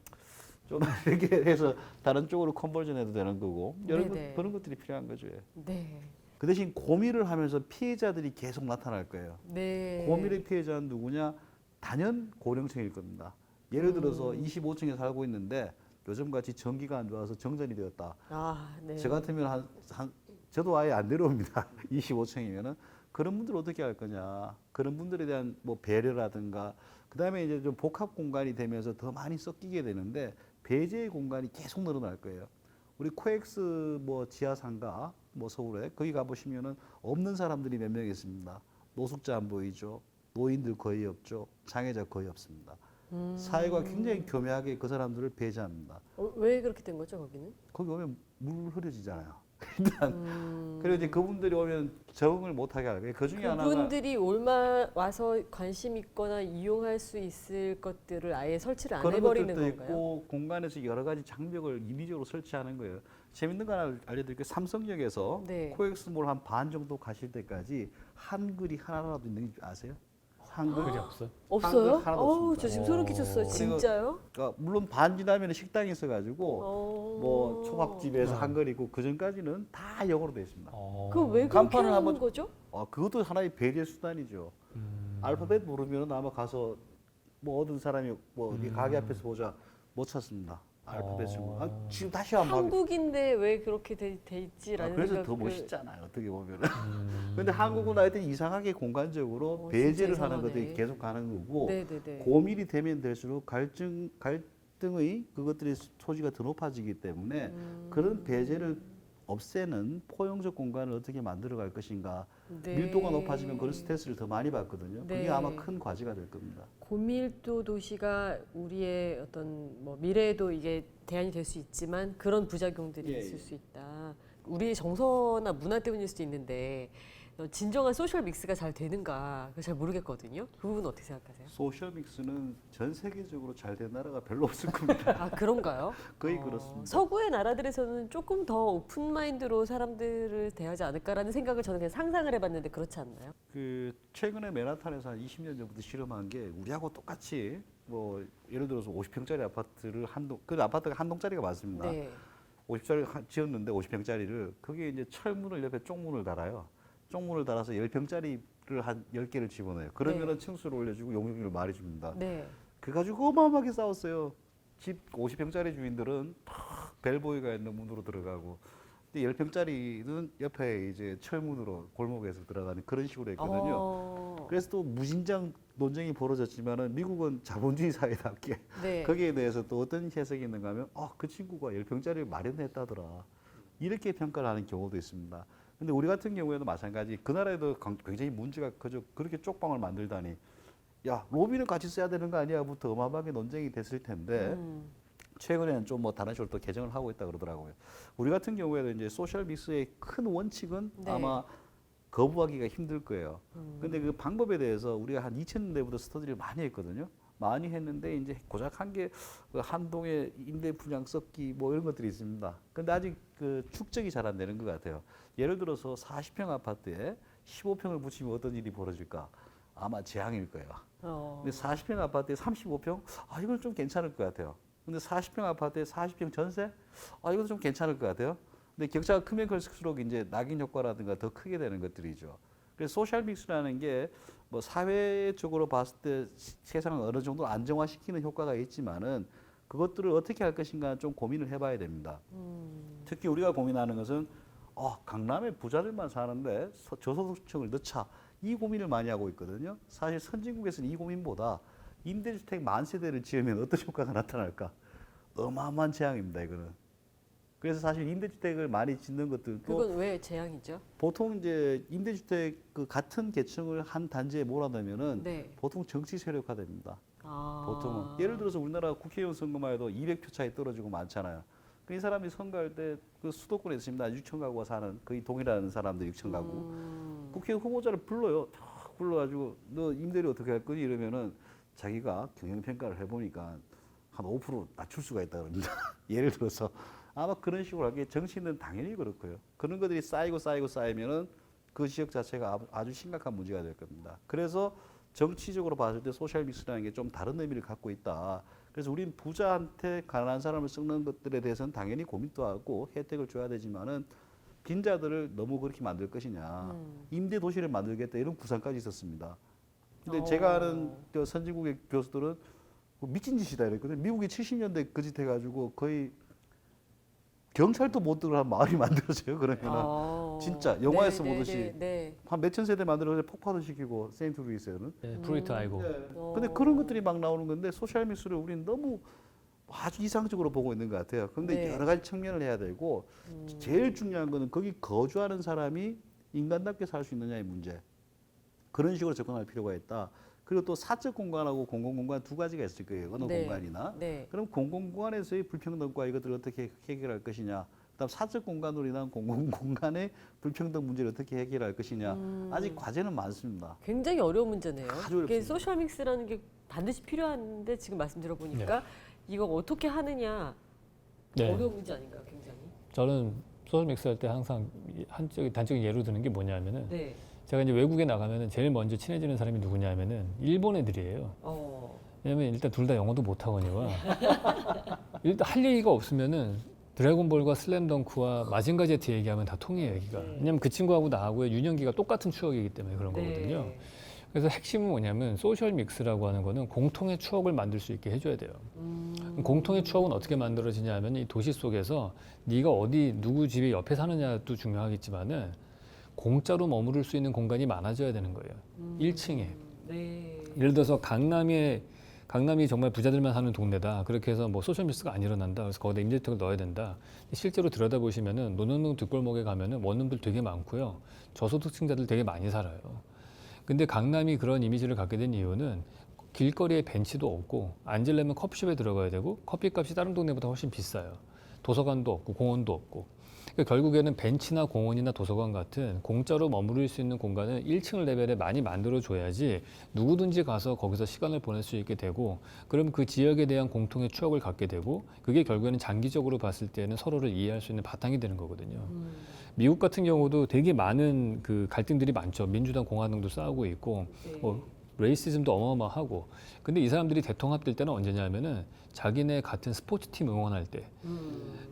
좀 이렇게 해서 다른 쪽으로 컨버전해도 되는 거고 이런 네네. 그런 것들이 필요한 거죠. 네. 그 대신 고미를 하면서 피해자들이 계속 나타날 거예요. 네. 고밀의 피해자는 누구냐? 단연 고령층일 겁니다. 예를 들어서 25층에 살고 있는데 요즘같이 전기가 안 좋아서 정전이 되었다. 아, 네. 저 같으면 저도 아예 안 내려옵니다. 25층이면은 그런 분들 어떻게 할 거냐? 그런 분들에 대한 뭐 배려라든가 그다음에 이제 좀 복합 공간이 되면서 더 많이 섞이게 되는데 배제의 공간이 계속 늘어날 거예요. 우리 코엑스 뭐 지하 상가 뭐 서울에 거기 가 보시면은 없는 사람들이 몇 명 있습니다. 노숙자 안 보이죠. 노인들 거의 없죠. 장애자 거의 없습니다. 사회가 굉장히 교묘하게 그 사람들을 배제합니다. 왜 그렇게 된 거죠, 거기는? 거기 오면 물 흐려지잖아요. 일단 그리고 이제 그분들이 오면 적응을 못하게 하는 거예요. 그 중에 하나가 그분들이 와서 관심 있거나 이용할 수 있을 것들을 아예 설치를 안 그런 해버리는 것들도 건가요? 있고 공간에서 여러 가지 장벽을 인위적으로 설치하는 거예요. 재밌는 거 하나 알려드릴게요. 삼성역에서 네. 코엑스몰 한 반 정도 가실 때까지 한글이 하나라도 있는 줄 아세요? 한글? 그게 없어. 없어요? 한글 하나도 어우, 없습니다. 저 지금 소름 끼쳤어요. 그리고 진짜요? 그러니까 물론 반 지나면 식당이 있어가지고 어. 뭐 초밥집에서 한글 있고 그 전까지는 다 영어로 되어 있습니다. 그왜 그렇게 간판을 하는 한번- 거죠? 그것도 하나의 배제 수단이죠. 알파벳 모르면 아마 가서 뭐 어떤 사람이 뭐 어디 가게 앞에서 보자 못 찾습니다. 알파벳 치고 지금 다시 한번 한국인데 왜 그렇게 돼 있지라는 그래서 생각. 더 멋있잖아요. 어떻게 보면은. 근데 한국은 하여튼 이상하게 공간적으로 배제를 진짜 하는 이상하네. 것들이 계속 가는 거고 네네네. 고밀이 되면 될수록 갈등의 그것들의 소지가 더 높아지기 때문에 그런 배제를 없애는 포용적 공간을 어떻게 만들어갈 것인가. 네. 밀도가 높아지면 그런 스트레스를 더 많이 받거든요. 그게 네. 아마 큰 과제가 될 겁니다. 고밀도 도시가 우리의 어떤 뭐 미래에도 이게 대안이 될 수 있지만 그런 부작용들이 예, 있을 예. 수 있다. 우리의 정서나 문화 때문일 수도 있는데 진정한 소셜 믹스가 잘 되는가 그걸 잘 모르겠거든요. 그 부분 어떻게 생각하세요? 소셜 믹스는 전 세계적으로 잘 된 나라가 별로 없을 겁니다. 아, 그런가요? 거의 그렇습니다. 서구의 나라들에서는 조금 더 오픈 마인드로 사람들을 대하지 않을까라는 생각을 저는 그냥 상상을 해봤는데 그렇지 않나요? 그 최근에 맨하탄에서 한 20년 전부터 실험한 게 우리하고 똑같이 뭐 예를 들어서 50평짜리 아파트를 그 아파트가 한 동짜리가 많습니다. 네. 50짜리 지었는데 50평짜리를 거기에 이제 철문을 옆에 쪽문을 달아요. 쪽문을 달아서 10평짜리를 한 10개를 집어넣어요. 그러면은 층수를 올려주고 용적률을 많이 줍니다. 네. 그 가지고 어마어마하게 싸웠어요. 집 50평짜리 주인들은 탁 벨보이가 있는 문으로 들어가고 근데 10평짜리는 옆에 이제 철문으로 골목에서 들어가는 그런 식으로 했거든요. 그래서 또 무진장 논쟁이 벌어졌지만은 미국은 자본주의 사회답게 네. 거기에 대해서 또 어떤 해석이 있는가 하면 그 친구가 10평짜리를 마련했다더라. 이렇게 평가를 하는 경우도 있습니다. 근데 우리 같은 경우에도 마찬가지. 그 나라에도 굉장히 문제가 커져 그렇게 쪽방을 만들다니 야 로비를 같이 써야 되는 거 아니야부터 어마어마하게 논쟁이 됐을 텐데 최근에는 좀 뭐 다른 식으로 또 개정을 하고 있다 그러더라고요. 우리 같은 경우에도 이제 소셜 믹스의 큰 원칙은 네. 아마 거부하기가 힘들 거예요. 근데 그 방법에 대해서 우리가 한 2000년대부터 스터디를 많이 했거든요. 많이 했는데 이제 고작 한 게 그 한동의 임대 분양 섞기 뭐 이런 것들이 있습니다. 근데 아직 그 축적이 잘 안 되는 것 같아요. 예를 들어서 40평 아파트에 15평을 붙이면 어떤 일이 벌어질까? 아마 재앙일 거예요. 근데 40평 아파트에 35평? 이건 좀 괜찮을 것 같아요. 근데 40평 아파트에 40평 전세? 이것도 좀 괜찮을 것 같아요. 근데 격차가 크면 클수록 이제 낙인 효과라든가 더 크게 되는 것들이죠. 그래서 소셜 믹스라는 게 뭐 사회적으로 봤을 때 세상을 어느 정도 안정화시키는 효과가 있지만은 그것들을 어떻게 할 것인가 좀 고민을 해봐야 됩니다. 특히 우리가 고민하는 것은 강남에 부자들만 사는데 저소득층을 넣자 이 고민을 많이 하고 있거든요. 사실 선진국에서는 이 고민보다 임대주택 만 세대를 지으면 어떤 효과가 나타날까? 어마어마한 재앙입니다. 이거는 그래서 사실 임대주택을 많이 짓는 것들도 그건 왜 재앙이죠? 보통 이제 임대주택 그 같은 계층을 한 단지에 몰아넣으면은 네. 보통 정치 세력화됩니다. 아. 보통은 예를 들어서 우리나라 국회의원 선거만 해도 200표 차이 떨어지고 많잖아요. 그 이 사람이 선거할 때 그 수도권에 있습니다. 6천 가구가 사는 거의 동일한 사람들 6천 가구. 국회 후보자를 불러요. 탁 불러가지고 너 임대료 어떻게 할 거니 이러면은 자기가 경영 평가를 해보니까 한 5% 낮출 수가 있다 그럽니다. 예를 들어서 아마 그런 식으로 하기에 정치는 당연히 그렇고요. 그런 것들이 쌓이면은 그 지역 자체가 아주 심각한 문제가 될 겁니다. 그래서 정치적으로 봤을 때 소셜 믹스라는 게 좀 다른 의미를 갖고 있다. 그래서 우린 부자한테 가난한 사람을 섞는 것들에 대해서는 당연히 고민도 하고 혜택을 줘야 되지만은 빈자들을 너무 그렇게 만들 것이냐. 임대 도시를 만들겠다 이런 구상까지 있었습니다. 근데 제가 아는 저 선진국의 교수들은 미친 짓이다 이랬거든요. 미국이 70년대 그 짓 해가지고 거의 경찰도 못 들어간 마을이 만들어져요. 그러면은 진짜 영화에서 보듯이 한 몇천 세대 만들어서 폭파도 시키고 세인트루이스에는. 네, 프로이트 아이고. 근데 그런 것들이 막 나오는 건데 소셜 믹스를 우리는 너무 아주 이상적으로 보고 있는 것 같아요. 그런데 네. 여러 가지 측면을 해야 되고 제일 중요한 거는 거기 거주하는 사람이 인간답게 살 수 있느냐의 문제. 그런 식으로 접근할 필요가 있다. 그리고 또 사적 공간하고 공공 공간 두 가지가 있을 거예요. 어느 네. 공간이나. 네. 그럼 공공 공간에서의 불평등과 이것들을 어떻게 해결할 것이냐. 그다음 사적 공간으로 인한 공공 공간의 불평등 문제를 어떻게 해결할 것이냐. 아직 과제는 많습니다. 굉장히 어려운 문제네요. 아주 이게 어렵습니다. 소셜 믹스라는 게 반드시 필요한데 지금 말씀 들어보니까 이거 어떻게 하느냐 네. 어려운 문제 아닌가요, 굉장히? 저는 소셜 믹스 할 때 항상 단적인 예로 드는 게 뭐냐면은 네. 제가 이제 외국에 나가면은 제일 먼저 친해지는 사람이 누구냐면은 일본 애들이에요. 왜냐면 일단 둘 다 영어도 못하거니와 일단 할 얘기가 없으면은 드래곤볼과 슬램덩크와 마징가 제트 얘기하면 다 통해요, 얘기가. 왜냐면 그 친구하고 나하고의 유년기가 똑같은 추억이기 때문에 그런 거거든요. 그래서 핵심은 뭐냐면 소셜 믹스라고 하는 거는 공통의 추억을 만들 수 있게 해줘야 돼요. 공통의 추억은 어떻게 만들어지냐 하면 이 도시 속에서 네가 어디 누구 집에 옆에 사느냐도 중요하겠지만은 공짜로 머무를 수 있는 공간이 많아져야 되는 거예요. 1층에. 네. 예를 들어서 강남이 정말 부자들만 사는 동네다. 그렇게 해서 뭐 소셜 믹스가 안 일어난다. 그래서 거기다 임대주택을 넣어야 된다. 실제로 들여다보시면은 논현동 뒷골목에 가면은 원룸들 되게 많고요. 저소득층자들 되게 많이 살아요. 근데 강남이 그런 이미지를 갖게 된 이유는 길거리에 벤치도 없고 앉으려면 커피숍에 들어가야 되고 커피값이 다른 동네보다 훨씬 비싸요. 도서관도 없고 공원도 없고. 그러니까 결국에는 벤치나 공원이나 도서관 같은 공짜로 머무를 수 있는 공간을 1층 레벨에 많이 만들어줘야지 누구든지 가서 거기서 시간을 보낼 수 있게 되고 그럼 그 지역에 대한 공통의 추억을 갖게 되고 그게 결국에는 장기적으로 봤을 때는 서로를 이해할 수 있는 바탕이 되는 거거든요. 미국 같은 경우도 되게 많은 그 갈등들이 많죠. 민주당, 공화당도 싸우고 있고 레이시즘도 어마어마하고. 근데 이 사람들이 대통합될 때는 언제냐면은 자기네 같은 스포츠팀 응원할 때,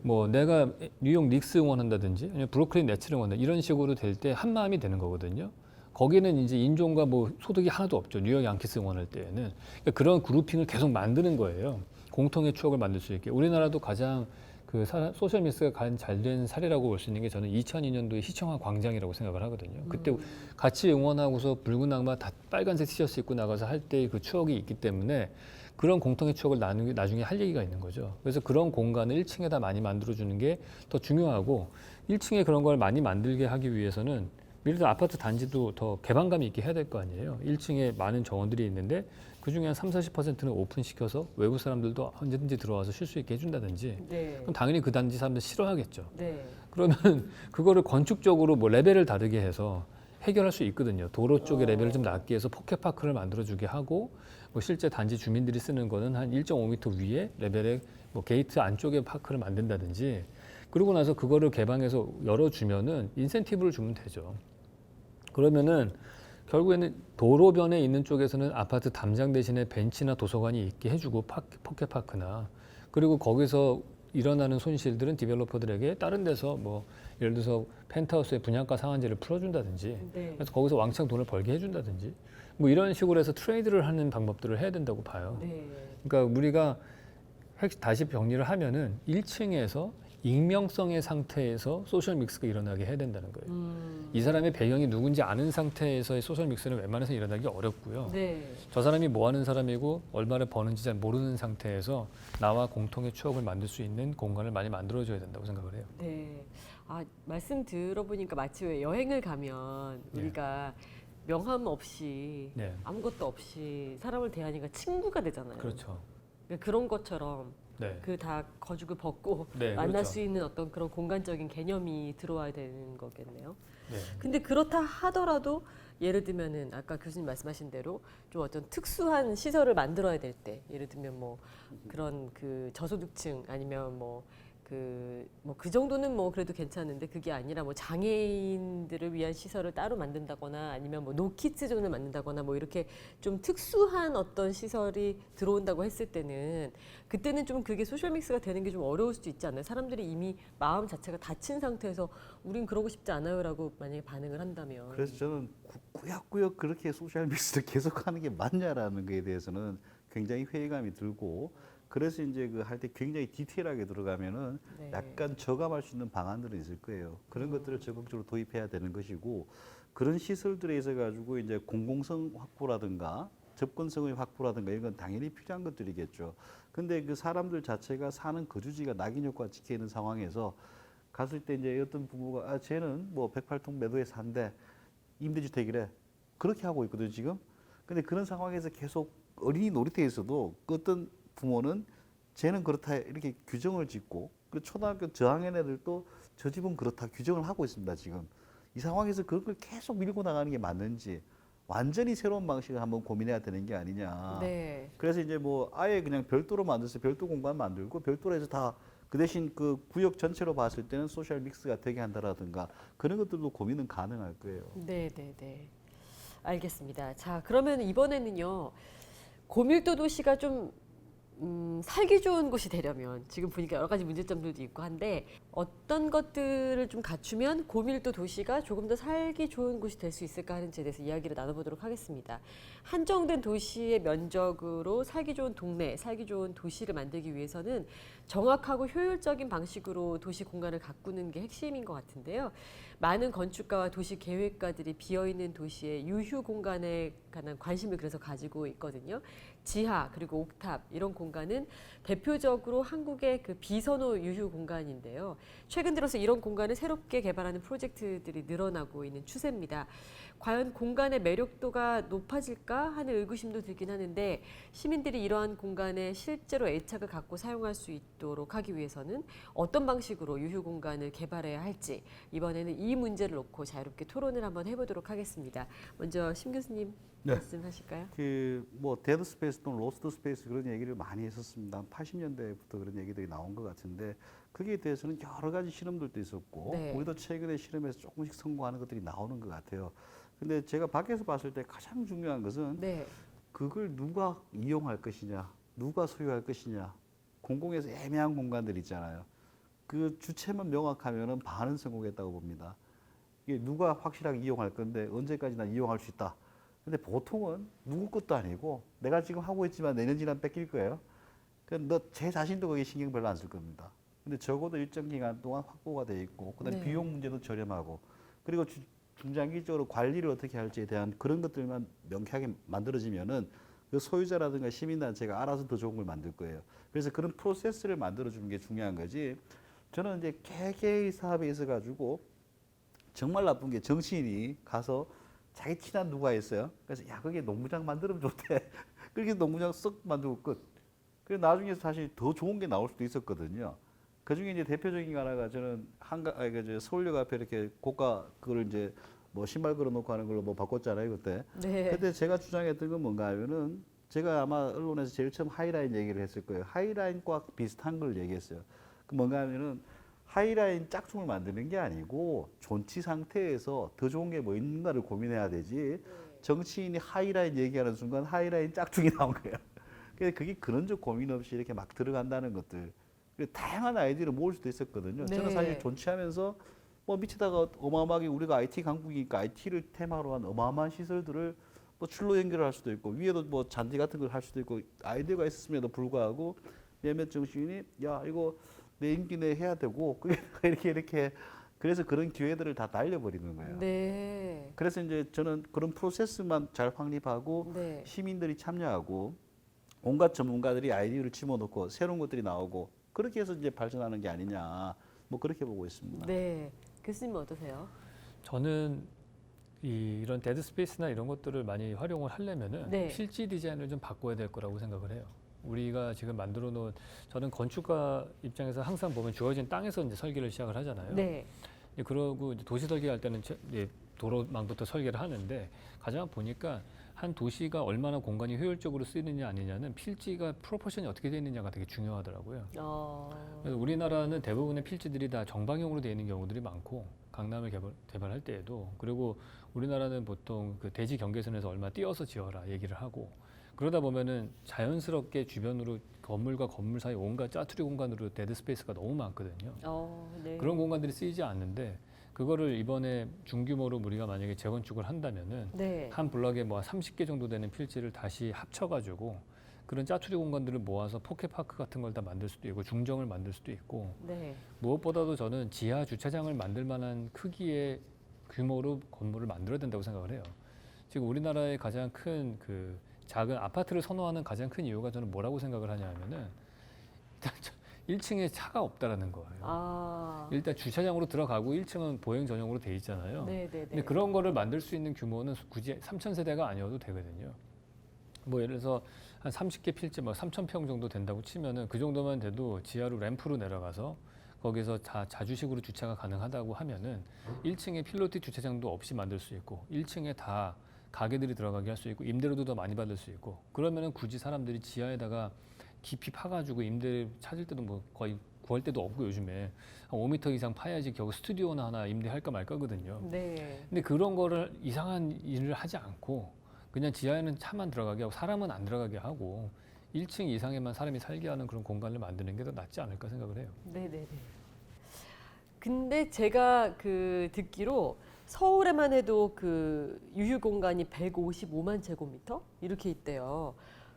뭐 내가 뉴욕 닉스 응원한다든지 아니면 브루클린 네츠를 응원한다 이런 식으로 될 때 한 마음이 되는 거거든요. 거기는 이제 인종과 뭐 소득이 하나도 없죠. 뉴욕 양키스 응원할 때에는. 그러니까 그런 그룹핑을 계속 만드는 거예요. 공통의 추억을 만들 수 있게. 우리나라도 가장 그 소셜 믹스가 가장 잘 된 사례라고 볼 수 있는 게 저는 2002년도에 시청화 광장이라고 생각을 하거든요. 그때 같이 응원하고서 붉은 악마 다 빨간색 티셔츠 입고 나가서 할 때 그 추억이 있기 때문에 그런 공통의 추억을 나중에 할 얘기가 있는 거죠. 그래서 그런 공간을 1층에다 많이 만들어주는 게 더 중요하고 1층에 그런 걸 많이 만들게 하기 위해서는 예를 들어 아파트 단지도 더 개방감이 있게 해야 될 거 아니에요. 1층에 많은 정원들이 있는데 그중에 한 30~40%는 오픈시켜서 외국 사람들도 언제든지 들어와서 쉴 수 있게 해준다든지 그럼 당연히 그 단지 사람들 싫어하겠죠. 그러면 그거를 건축적으로 뭐 레벨을 다르게 해서 해결할 수 있거든요. 도로 쪽의 레벨을 좀 낮게 해서 포켓파크를 만들어주게 하고 뭐 실제 단지 주민들이 쓰는 거는 한 1.5m 위에 레벨의 뭐 게이트 안쪽에 파크를 만든다든지 그러고 나서 그거를 개방해서 열어주면은 인센티브를 주면 되죠. 그러면은 결국에는 도로변에 있는 쪽에서는 아파트 담장 대신에 벤치나 도서관이 있게 해주고 포켓파크나 그리고 거기서 일어나는 손실들은 디벨로퍼들에게 다른 데서 뭐 예를 들어서 펜트하우스의 분양가 상한제를 풀어준다든지 그래서 거기서 왕창 돈을 벌게 해준다든지 뭐 이런 식으로 해서 트레이드를 하는 방법들을 해야 된다고 봐요. 그러니까 우리가 다시 정리를 하면은 1층에서 익명성의 상태에서 소셜 믹스가 일어나게 해야 된다는 거예요. 이 사람의 배경이 누군지 아는 상태에서의 소셜 믹스는 웬만해서 일어나기 어렵고요. 네. 저 사람이 뭐 하는 사람이고 얼마나 버는지 잘 모르는 상태에서 나와 공통의 추억을 만들 수 있는 공간을 많이 만들어줘야 된다고 생각을 해요. 네. 아, 말씀 들어보니까 마치 왜 여행을 가면 네. 우리가 명함 없이 네. 아무것도 없이 사람을 대하니까 친구가 되잖아요. 그렇죠. 그러니까 그런 것처럼 네. 그 다 거죽을 벗고 네, 만날 그렇죠. 수 있는 어떤 그런 공간적인 개념이 들어와야 되는 거겠네요. 네. 근데 그렇다 하더라도 예를 들면은 아까 교수님 말씀하신 대로 좀 어떤 특수한 시설을 만들어야 될 때, 예를 들면 뭐 그런 그 저소득층 아니면 뭐 그 정도는 뭐 그래도 괜찮은데 그게 아니라 뭐 장애인들을 위한 시설을 따로 만든다거나 아니면 뭐 노키즈 존을 만든다거나 뭐 이렇게 좀 특수한 어떤 시설이 들어온다고 했을 때는 그때는 좀 그게 소셜 믹스가 되는 게 좀 어려울 수도 있지 않나요? 사람들이 이미 마음 자체가 다친 상태에서 우린 그러고 싶지 않아요라고 만약에 반응을 한다면. 그래서 저는 꾸역꾸역 그렇게 소셜 믹스를 계속하는 게 맞냐라는 거에 대해서는 굉장히 회의감이 들고, 그래서 이제 그 할 때 굉장히 디테일하게 들어가면은 네. 약간 저감할 수 있는 방안들은 있을 거예요. 그런 것들을 적극적으로 도입해야 되는 것이고, 그런 시설들에 있어 가지고 이제 공공성 확보라든가 접근성의 확보라든가 이런 건 당연히 필요한 것들이겠죠. 근데 그 사람들 자체가 사는 거주지가 낙인 효과가 찍혀 있는 상황에서 갔을 때 이제 어떤 부부가 아 쟤는 뭐 108동 매도에 산대 임대주택이래 그렇게 하고 있거든요 지금. 근데 그런 상황에서 계속 어린이 놀이터에서도 그 어떤 부모는 쟤는 그렇다 이렇게 규정을 짓고, 그 초등학교 저학년 애들도 저 집은 그렇다 규정을 하고 있습니다 지금. 이 상황에서 그걸 계속 밀고 나가는 게 맞는지 완전히 새로운 방식을 한번 고민해야 되는 게 아니냐. 네. 그래서 이제 뭐 아예 그냥 별도로 만들어서 별도 공간 만들고 별도로 해서 다 그 대신 그 구역 전체로 봤을 때는 소셜 믹스가 되게 한다라든가 그런 것들도 고민은 가능할 거예요. 네, 네, 네. 알겠습니다. 자, 그러면 이번에는요. 고밀도 도시가 좀 살기 좋은 곳이 되려면 지금 보니까 여러 가지 문제점들도 있고 한데 어떤 것들을 좀 갖추면 고밀도 도시가 조금 더 살기 좋은 곳이 될 수 있을까 하는지에 대해서 이야기를 나눠보도록 하겠습니다. 한정된 도시의 면적으로 살기 좋은 동네, 살기 좋은 도시를 만들기 위해서는 정확하고 효율적인 방식으로 도시 공간을 가꾸는 게 핵심인 것 같은데요. 많은 건축가와 도시 계획가들이 비어있는 도시의 유휴 공간에 관한 관심을 그래서 가지고 있거든요. 지하 그리고 옥탑 이런 공간은 대표적으로 한국의 그 비선호 유휴 공간인데요. 최근 들어서 이런 공간을 새롭게 개발하는 프로젝트들이 늘어나고 있는 추세입니다. 과연 공간의 매력도가 높아질까 하는 의구심도 들긴 하는데 시민들이 이러한 공간에 실제로 애착을 갖고 사용할 수 있도록 하기 위해서는 어떤 방식으로 유휴 공간을 개발해야 할지 이번에는 이 문제를 놓고 자유롭게 토론을 한번 해보도록 하겠습니다. 먼저 심 교수님 네. 말씀하실까요? 그 뭐 데드 스페이스 또는 로스트 스페이스 그런 얘기를 많이 했었습니다. 80년대부터 그런 얘기들이 나온 것 같은데 거기에 대해서는 여러 가지 실험들도 있었고 네. 우리도 최근에 실험에서 조금씩 성공하는 것들이 나오는 것 같아요. 근데 제가 밖에서 봤을 때 가장 중요한 것은 네. 그걸 누가 이용할 것이냐, 누가 소유할 것이냐, 공공에서 애매한 공간들 있잖아요. 그 주체만 명확하면은 반은 성공했다고 봅니다. 이게 누가 확실하게 이용할 건데 언제까지나 이용할 수 있다. 근데 보통은 누구 것도 아니고 내가 지금 하고 있지만 내년 지나면 뺏길 거예요. 그러니까 제 자신도 거기에 신경 별로 안 쓸 겁니다. 근데 적어도 일정 기간 동안 확보가 돼 있고 그다음에 네. 비용 문제도 저렴하고 그리고 중장기적으로 관리를 어떻게 할지에 대한 그런 것들만 명쾌하게 만들어지면은 그 소유자라든가 시민단체가 알아서 더 좋은 걸 만들 거예요. 그래서 그런 프로세스를 만들어주는 게 중요한 거지. 저는 이제 개개의 사업에 있어 가지고 정말 나쁜 게 정치인이 가서 자기 친한 누가 있어요. 그래서 야 거기에 농구장 만들면 좋대. 그렇게 농구장 쓱 만들고 끝. 그래서 나중에 사실 더 좋은 게 나올 수도 있었거든요. 그 중에 이제 대표적인 거 하나가 저는 서울역 앞에 이렇게 고가 그걸 이제 뭐 신발 걸어놓고 하는 걸로 뭐 바꿨잖아요 그때. 네. 그때 제가 주장했던 건 뭔가 하면은 제가 아마 언론에서 제일 처음 하이라인 얘기를 했을 거예요. 하이라인과 비슷한 걸 얘기했어요. 그 뭔가 하면은 하이라인 짝퉁을 만드는 게 아니고 존치 상태에서 더 좋은 게 뭐 있는가를 고민해야 되지. 정치인이 하이라인 얘기하는 순간 하이라인 짝퉁이 나온 거예요. 그래서 그게 그런적 고민 없이 이렇게 막 들어간다는 것들. 그리고 다양한 아이디어를 모을 수도 있었거든요. 네. 저는 사실 존치하면서 뭐 밑에다가 어마어마하게 우리가 IT 강국이니까 IT를 테마로 한 어마어마한 시설들을 뭐 출로 연결을 할 수도 있고 위에도 뭐 잔디 같은 걸 할 수도 있고 아이디어가 있었음에도 불구하고 몇몇 정치인이 야 이거 내 임기 내에 해야 되고 이렇게 그래서 그런 기회들을 다 날려버리는 거예요. 네. 그래서 이제 저는 그런 프로세스만 잘 확립하고 네. 시민들이 참여하고 온갖 전문가들이 아이디어를 집어넣고 새로운 것들이 나오고 그렇게 해서 이제 발전하는 게 아니냐 뭐 그렇게 보고 있습니다. 네. 교수님 어떠세요? 저는 이런 데드 스페이스나 이런 것들을 많이 활용을 하려면은 네. 필지 디자인을 좀 바꿔야 될 거라고 생각을 해요. 우리가 지금 만들어 놓은 저는 건축가 입장에서 항상 보면 주어진 땅에서 이제 설계를 시작을 하잖아요. 네. 그러고 이제 도시 설계할 때는 이제 도로망부터 설계를 하는데 가장 보니까 한 도시가 얼마나 공간이 효율적으로 쓰이느냐 아니냐는 필지가 프로포션이 어떻게 되어 있느냐가 되게 중요하더라고요. 그래서 우리나라는 대부분의 필지들이 다 정방형으로 되어 있는 경우들이 많고 강남을 개발할 때에도 그리고 우리나라는 보통 그 대지 경계선에서 얼마 띄어서 지어라 얘기를 하고 그러다 보면은 자연스럽게 주변으로 건물과 건물 사이 온갖 짜투리 공간으로 데드 스페이스가 너무 많거든요. 네. 그런 공간들이 쓰이지 않는데 그거를 이번에 중규모로 우리가 만약에 재건축을 한다면은 네. 한 블럭에 뭐 30개 정도 되는 필지를 다시 합쳐가지고 그런 짜투리 공간들을 모아서 포켓파크 같은 걸 다 만들 수도 있고 중정을 만들 수도 있고 네. 무엇보다도 저는 지하 주차장을 만들 만한 크기의 규모로 건물을 만들어야 된다고 생각을 해요. 지금 우리나라의 가장 큰 그 작은 아파트를 선호하는 가장 큰 이유가 저는 뭐라고 생각을 하냐면은 일단 1층에 차가 없다라는 거예요. 일단 주차장으로 들어가고 1층은 보행 전용으로 돼 있잖아요. 네. 근데 그런 거를 만들 수 있는 규모는 굳이 3,000세대가 아니어도 되거든요. 뭐 예를 들어서 한 30개 필지 뭐 3,000평 정도 된다고 치면은 그 정도만 돼도 지하로 램프로 내려가서 거기서 자주식으로 주차가 가능하다고 하면은 1층에 필로티 주차장도 없이 만들 수 있고 1층에 다 가게들이 들어가게 할 수 있고 임대료도 더 많이 받을 수 있고 그러면은 굳이 사람들이 지하에다가 깊이 파가지고 임대 찾을 때도 뭐 거의 구할 데도 없고 요즘에 한 5m 이상 파야지 겨우 스튜디오나 하나 임대할까 말까거든요. 네. 근데 그런 거를 이상한 일을 하지 않고 그냥 지하에는 차만 들어가게 하고 사람은 안 들어가게 하고 1층 이상에만 사람이 살게 하는 그런 공간을 만드는 게 더 낫지 않을까 생각을 해요. 네네네. 근데 제가 그 듣기로 서울에만 해도 그 유휴 공간이 155만 제곱미터 이렇게 있대요.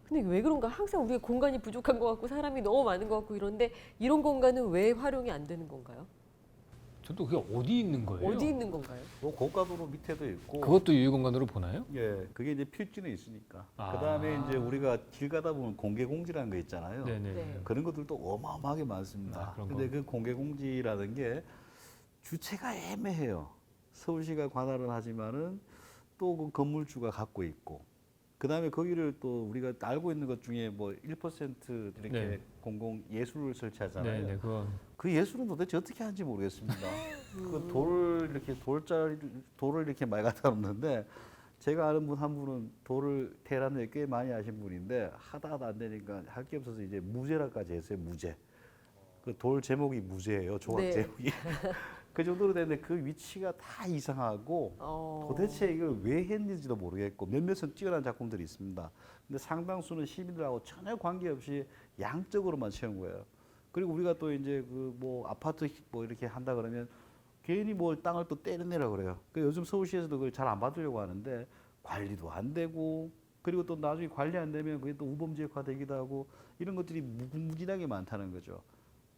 근데 왜 그런가? 항상 우리가 공간이 부족한 것 같고 사람이 너무 많은 것 같고 이런데 이런 공간은 왜 활용이 안 되는 건가요? 저도 그게 어디 있는 거예요? 어디 있는 건가요? 뭐 고가도로 밑에도 있고 그것도 유휴 공간으로 보나요? 예, 그게 이제 필지는 있으니까. 아. 그다음에 이제 우리가 길 가다 보면 공개공지라는 거 있잖아요. 네네. 네. 그런 것들도 어마어마하게 많습니다. 아, 그런 근데 거. 그 공개공지라는 게 주체가 애매해요. 서울시가 관할은 하지만은 또 그 건물주가 갖고 있고, 그 다음에 거기를 또 우리가 알고 있는 것 중에 뭐 1% 이렇게 네. 공공 예술을 설치하잖아요. 네네. 그거 그 예술은 도대체 어떻게 하는지 모르겠습니다. 그 돌을 이렇게 돌을 이렇게 많이 갖다 놓는데 제가 아는 분 한 분은 돌을 테란에 꽤 많이 하신 분인데 하다 안 되니까 할 게 없어서 이제 무제라까지 했어요. 무제. 그 돌 제목이 무제예요. 조각 네. 제목이. 그 정도로 되는데 그 위치가 다 이상하고 도대체 이걸 왜 했는지도 모르겠고 몇몇은 뛰어난 작품들이 있습니다. 근데 상당수는 시민들하고 전혀 관계없이 양적으로만 채운 거예요. 그리고 우리가 또 이제 그 뭐 아파트 뭐 이렇게 한다 그러면 괜히 뭐 땅을 또 때려내라 그래요. 그 요즘 서울시에서도 그걸 잘 안 받으려고 하는데 관리도 안 되고 그리고 또 나중에 관리 안 되면 그게 또 우범지역화 되기도 하고 이런 것들이 무궁무진하게 많다는 거죠.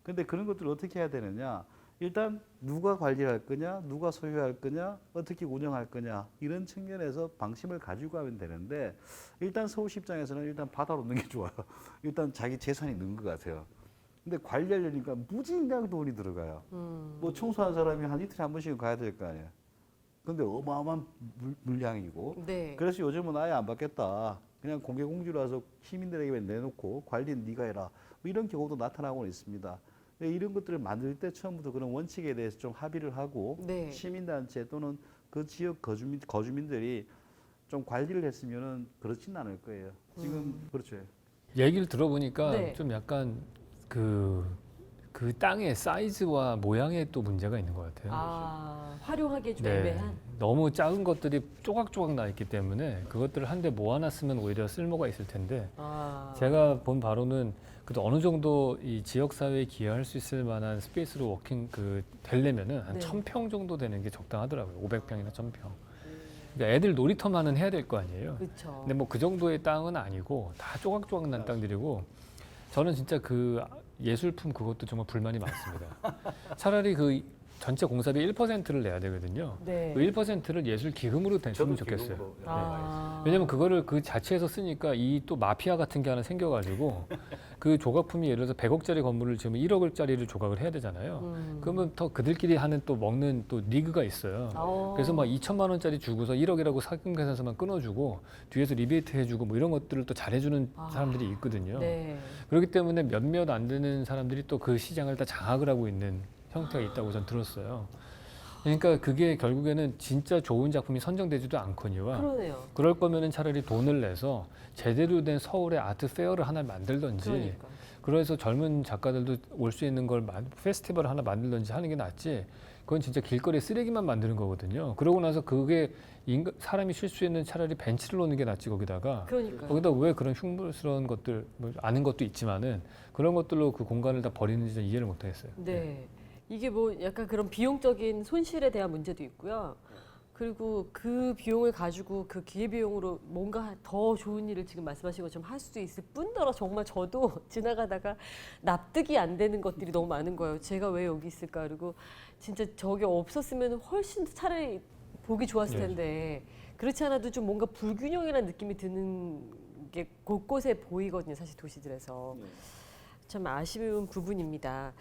근데 그런 것들을 어떻게 해야 되느냐? 일단 누가 관리를 할 거냐, 누가 소유할 거냐, 어떻게 운영할 거냐 이런 측면에서 방침을 가지고 가면 되는데 일단 서울시 입장에서는 일단 바다로 넣는 게 좋아요. 일단 자기 재산이 는 것 같아요. 근데 관리하려니까 무진장 돈이 들어가요. 뭐 청소한 사람이 한 이틀에 한 번씩은 가야 될 거 아니에요. 근데 어마어마한 물량이고 네. 그래서 요즘은 아예 안 받겠다. 그냥 공개공지라서 시민들에게 내놓고 관리는 네가 해라. 뭐 이런 경우도 나타나고 있습니다. 이런 것들을 만들 때 처음부터 그런 원칙에 대해서 좀 합의를 하고 네. 시민단체 또는 그 지역 거주민들이 좀 관리를 했으면은 그렇진 않을 거예요. 지금 그렇죠. 얘기를 들어보니까 네. 좀 약간 그 땅의 사이즈와 모양에 또 문제가 있는 것 같아요. 활용하기에 좀 네. 애매한. 너무 작은 것들이 조각조각 나 있기 때문에 그것들을 한데 모아놨으면 오히려 쓸모가 있을 텐데 제가 본 바로는 그래도 어느 정도 이 지역 사회에 기여할 수 있을 만한 스페이스로 워킹 되려면은 한 네. 1,000평 정도 되는 게 적당하더라고요. 500평이나 1,000평. 그러니까 애들 놀이터만은 해야 될 거 아니에요. 그렇죠. 근데 뭐 그 정도의 땅은 아니고 다 조각조각 난 땅들이고 저는 진짜 그 예술품 그것도 정말 불만이 많습니다. 차라리 그 전체 공사비 1%를 내야 되거든요. 네. 그 1%를 예술 기금으로 냈으면 좋겠어요. 아. 왜냐면 그거를 그 자체에서 쓰니까 이 또 마피아 같은 게 하나 생겨가지고 그 조각품이 예를 들어서 100억짜리 건물을 지으면 1억짜리를 조각을 해야 되잖아요. 그러면 더 그들끼리 하는 또 먹는 또 리그가 있어요. 그래서 막 2천만 원짜리 주고서 1억이라고 사금 계산서만 끊어주고 뒤에서 리베이트 해주고 뭐 이런 것들을 또 잘해주는 사람들이 있거든요. 네. 그렇기 때문에 몇몇 안 되는 사람들이 또 그 시장을 다 장악을 하고 있는 형태가 있다고 전 들었어요. 그러니까 그게 결국에는 진짜 좋은 작품이 선정되지도 않거니와 그러네요. 그럴 거면은 차라리 돈을 내서 제대로 된 서울의 아트 페어를 하나 만들던지 그러니까. 그래서 젊은 작가들도 올 수 있는 걸 페스티벌 하나 만들던지 하는 게 낫지 그건 진짜 길거리에 쓰레기만 만드는 거거든요. 그러고 나서 그게 사람이 쉴 수 있는 차라리 벤치를 놓는 게 낫지 거기다가 그러니까요. 거기다 왜 그런 흉물스러운 것들 뭐 아는 것도 있지만은 그런 것들로 그 공간을 다 버리는지 전 이해를 못 하겠어요. 네. 이게 뭐 약간 그런 비용적인 손실에 대한 문제도 있고요. 그리고 그 비용을 가지고 그 기회비용으로 뭔가 더 좋은 일을 지금 말씀하신 것처럼 할 수도 있을 뿐더러 정말 저도 지나가다가 납득이 안 되는 것들이 너무 많은 거예요. 제가 왜 여기 있을까? 그리고 진짜 저게 없었으면 훨씬 차라리 보기 좋았을 텐데 그렇지 않아도 좀 뭔가 불균형이라는 느낌이 드는 게 곳곳에 보이거든요. 사실 도시들에서. 참 아쉬운 부분입니다.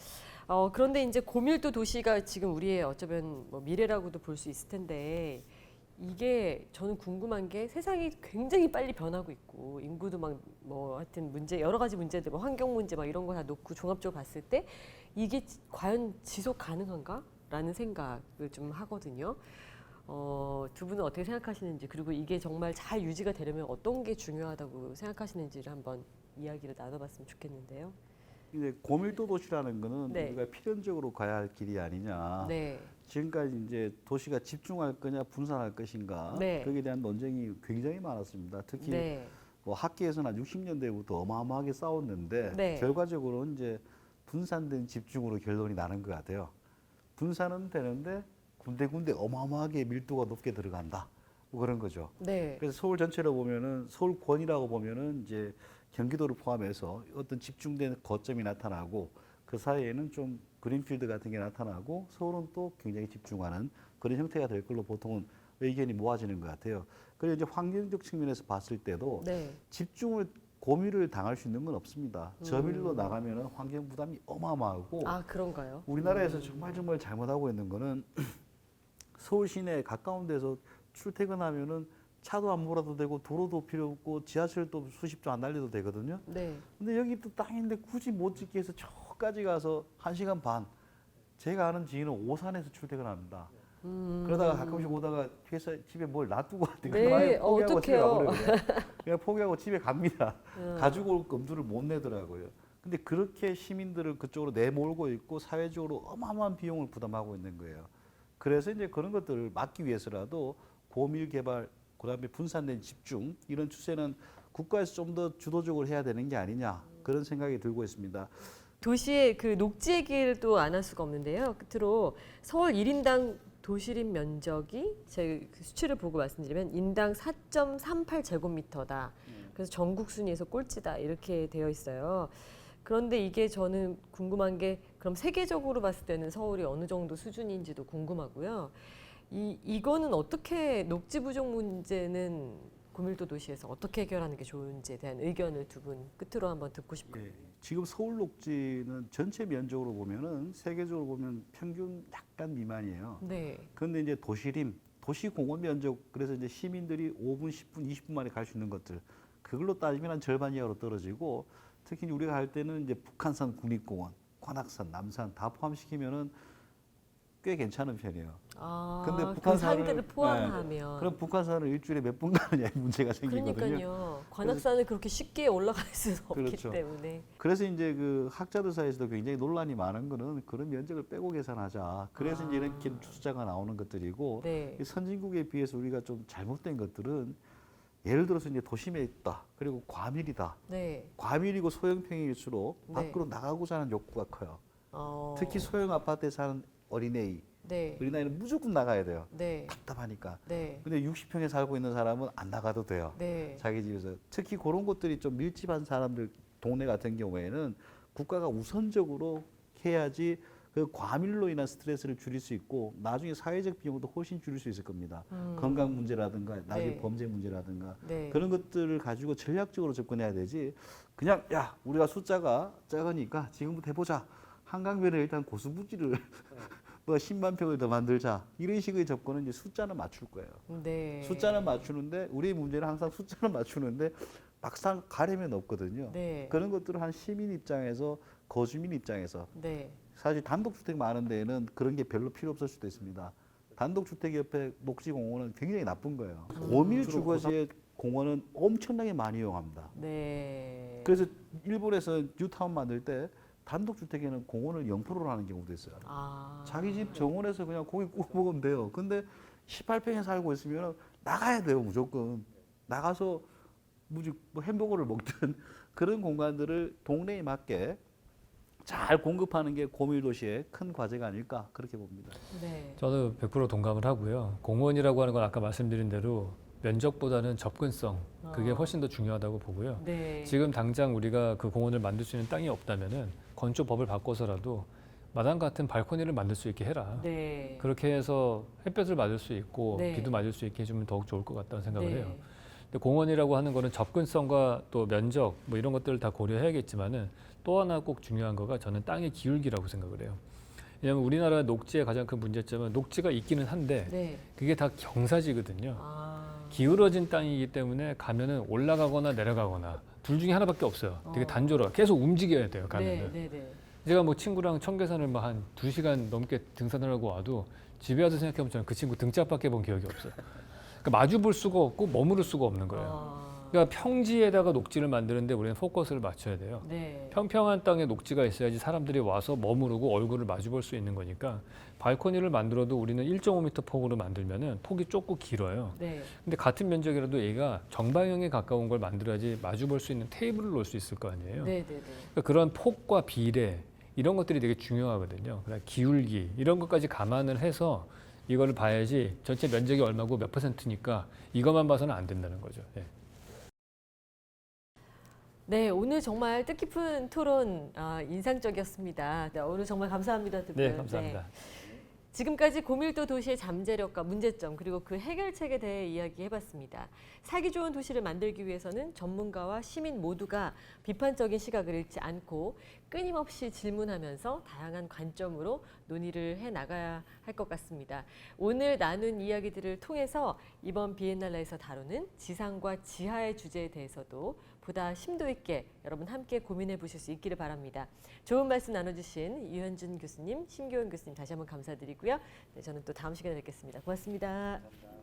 그런데 이제 고밀도 도시가 지금 우리의 어쩌면 뭐 미래라고도 볼 수 있을 텐데 이게 저는 궁금한 게 세상이 굉장히 빨리 변하고 있고 인구도 막 뭐 하여튼 문제 여러 가지 문제들 뭐 환경 문제 막 이런 거 다 놓고 종합적으로 봤을 때 이게 과연 지속 가능한가라는 생각을 좀 하거든요. 두 분은 어떻게 생각하시는지 그리고 이게 정말 잘 유지가 되려면 어떤 게 중요하다고 생각하시는지를 한번 이야기를 나눠봤으면 좋겠는데요. 이제 고밀도 도시라는 거는 네. 우리가 필연적으로 가야 할 길이 아니냐. 네. 지금까지 이제 도시가 집중할 거냐 분산할 것인가 네. 거기에 대한 논쟁이 굉장히 많았습니다. 특히 네. 뭐 학계에서는 한 60년대부터 어마어마하게 싸웠는데 네. 결과적으로 이제 분산된 집중으로 결론이 나는 것 같아요. 분산은 되는데 군데군데 어마어마하게 밀도가 높게 들어간다. 뭐 그런 거죠. 네. 그래서 서울 전체로 보면은 서울권이라고 보면은 이제 경기도를 포함해서 어떤 집중된 거점이 나타나고 그 사이에는 좀 그린필드 같은 게 나타나고 서울은 또 굉장히 집중하는 그런 형태가 될 걸로 보통은 의견이 모아지는 것 같아요. 그리고 이제 환경적 측면에서 봤을 때도 네. 집중을 고밀을 당할 수 있는 건 없습니다. 저밀로 나가면은 환경 부담이 어마어마하고 아 그런가요? 우리나라에서 정말 잘못하고 있는 거는 서울 시내 가까운 데서 출퇴근하면은 차도 안 몰아도 되고 도로도 필요 없고 지하철도 수십 조 안 날려도 되거든요. 네. 근데 여기 또 땅인데 굳이 못 짓기 위해서 저까지 가서 1시간 반. 제가 아는 지인은 오산에서 출퇴근합니다. 그러다가 가끔씩 오다가 회사 집에 뭘 놔두고 왔더니 네, 그만에 포기하고 집에 어떡해요. 가버려요. 그냥 포기하고 집에 갑니다. 가지고 올 엄두를 못 내더라고요. 근데 그렇게 시민들을 그쪽으로 내몰고 있고 사회적으로 어마어마한 비용을 부담하고 있는 거예요. 그래서 이제 그런 것들을 막기 위해서라도 고밀 개발, 그다음에 분산된 집중 이런 추세는 국가에서 좀 더 주도적으로 해야 되는 게 아니냐 그런 생각이 들고 있습니다. 도시의 그 녹지 얘기도 안 할 수가 없는데요. 끝으로 서울 1인당 도시림 면적이 제 수치를 보고 말씀드리면 인당 4.38제곱미터다. 그래서 전국 순위에서 꼴찌다 이렇게 되어 있어요. 그런데 이게 저는 궁금한 게 그럼 세계적으로 봤을 때는 서울이 어느 정도 수준인지도 궁금하고요. 이거는 어떻게 녹지 부족 문제는 고밀도 도시에서 어떻게 해결하는 게 좋은지에 대한 의견을 두 분 끝으로 한번 듣고 싶거든요. 예, 지금 서울 녹지는 전체 면적으로 보면은 세계적으로 보면 평균 약간 미만이에요. 네. 그런데 이제 도시림, 도시공원 면적 그래서 이제 시민들이 5분, 10분, 20분 만에 갈 수 있는 것들 그걸로 따지면 한 절반 이하로 떨어지고 특히 우리가 할 때는 이제 북한산 국립공원, 관악산, 남산 다 포함시키면은 꽤 괜찮은 편이에요. 아, 근데 그 북한산을- 산들을 포함하면 그럼 북한산을 일주일에 몇 번 가느냐의 문제가 생기거든요. 그러니까요. 관악산을 그렇게 쉽게 올라갈 수는 없기 그렇죠. 때문에. 그래서 이제 그 학자들 사이에서도 굉장히 논란이 많은 거는 그런 면적을 빼고 계산하자. 그래서 이제 이렇게 숫자가 나오는 것들이고 네. 이 선진국에 비해서 우리가 좀 잘못된 것들은 예를 들어서 이제 도심에 있다. 그리고 과밀이다. 네. 과밀이고 소형평일수록 네. 밖으로 나가고자 하는 욕구가 커요. 어, 특히 소형 아파트에 사는 어린애이. 네. 어린아이는 무조건 나가야 돼요. 네. 답답하니까. 네. 근데 60평에 살고 있는 사람은 안 나가도 돼요. 네. 자기 집에서. 특히 그런 것들이 좀 밀집한 사람들 동네 같은 경우에는 국가가 우선적으로 해야지 그 과밀로 인한 스트레스를 줄일 수 있고 나중에 사회적 비용도 훨씬 줄일 수 있을 겁니다. 건강 문제라든가 나중에 네. 범죄 문제라든가 네. 그런 것들을 가지고 전략적으로 접근해야 되지. 그냥 야 우리가 숫자가 작으니까 지금부터 해보자. 한강변에 일단 고수부지를 뭐 10만 평을 더 만들자. 이런 식의 접근은 이제 숫자는 맞출 거예요. 네. 숫자는 맞추는데 우리의 문제는 항상 숫자는 맞추는데 막상 가려면 없거든요. 네. 그런 것들을 한 시민 입장에서 거주민 입장에서 네. 사실 단독주택 많은 데에는 그런 게 별로 필요 없을 수도 있습니다. 단독주택 옆에 녹지공원은 굉장히 나쁜 거예요. 고밀 주거지의 공원은 엄청나게 많이 이용합니다. 네. 그래서 일본에서 뉴타운 만들 때 단독주택에는 공원을 0%로 하는 경우도 있어요. 아. 자기 집 정원에서 그냥 고기 구워 먹으면 돼요. 근데 18평에 살고 있으면 나가야 돼요, 무조건. 나가서 뭐 햄버거를 먹든 그런 공간들을 동네에 맞게 잘 공급하는 게 고밀도시의 큰 과제가 아닐까 그렇게 봅니다. 네. 저도 100% 동감을 하고요. 공원이라고 하는 건 아까 말씀드린 대로 면적보다는 접근성 그게 훨씬 더 중요하다고 보고요. 네. 지금 당장 우리가 그 공원을 만들 수 있는 땅이 없다면은 건축법을 바꿔서라도 마당 같은 발코니를 만들 수 있게 해라. 네. 그렇게 해서 햇볕을 맞을 수 있고 네. 비도 맞을 수 있게 해주면 더욱 좋을 것 같다는 생각을 네. 해요. 근데 공원이라고 하는 거는 접근성과 또 면적 뭐 이런 것들을 다 고려해야겠지만은 또 하나 꼭 중요한 거가 저는 땅의 기울기라고 생각을 해요. 왜냐하면 우리나라 녹지의 가장 큰 문제점은 녹지가 있기는 한데 네. 그게 다 경사지거든요. 아. 기울어진 땅이기 때문에 가면은 올라가거나 내려가거나 둘 중에 하나밖에 없어요. 되게 단조로워. 계속 움직여야 돼요. 가면은. 네. 네. 제가 뭐 친구랑 청계산을 뭐 한 2시간 넘게 등산을 하고 와도 집에 와서 생각해보면 저는 그 친구 등짝밖에 본 기억이 없어요. 그러니까 마주 볼 수가 없고 머무를 수가 없는 거예요. 아. 그러니까 평지에다가 녹지를 만드는데 우리는 포커스를 맞춰야 돼요. 네. 평평한 땅에 녹지가 있어야지 사람들이 와서 머무르고 얼굴을 마주 볼 수 있는 거니까 발코니를 만들어도 우리는 1.5m 폭으로 만들면은 폭이 좁고 길어요. 네. 근데 같은 면적이라도 얘가 정방향에 가까운 걸 만들어야지 마주 볼 수 있는 테이블을 놓을 수 있을 거 아니에요. 네. 네. 그러니까 그런 폭과 비례 이런 것들이 되게 중요하거든요. 그다음에 기울기 이런 것까지 감안을 해서 이거를 봐야지 전체 면적이 얼마고 몇 %니까 이것만 봐서는 안 된다는 거죠. 예. 네, 오늘 정말 뜻깊은 토론 인상적이었습니다. 네, 오늘 정말 감사합니다, 두 분. 네, 감사합니다. 지금까지 고밀도 도시의 잠재력과 문제점 그리고 그 해결책에 대해 이야기해봤습니다. 살기 좋은 도시를 만들기 위해서는 전문가와 시민 모두가 비판적인 시각을 잃지 않고 끊임없이 질문하면서 다양한 관점으로 논의를 해나가야 할 것 같습니다. 오늘 나눈 이야기들을 통해서 이번 비엔날레에서 다루는 지상과 지하의 주제에 대해서도 보다 심도 있게 여러분 함께 고민해 보실 수 있기를 바랍니다. 좋은 말씀 나눠주신 유현준 교수님, 심교원 교수님 다시 한번 감사드리고요. 네, 저는 또 다음 시간에 뵙겠습니다. 고맙습니다. 감사합니다.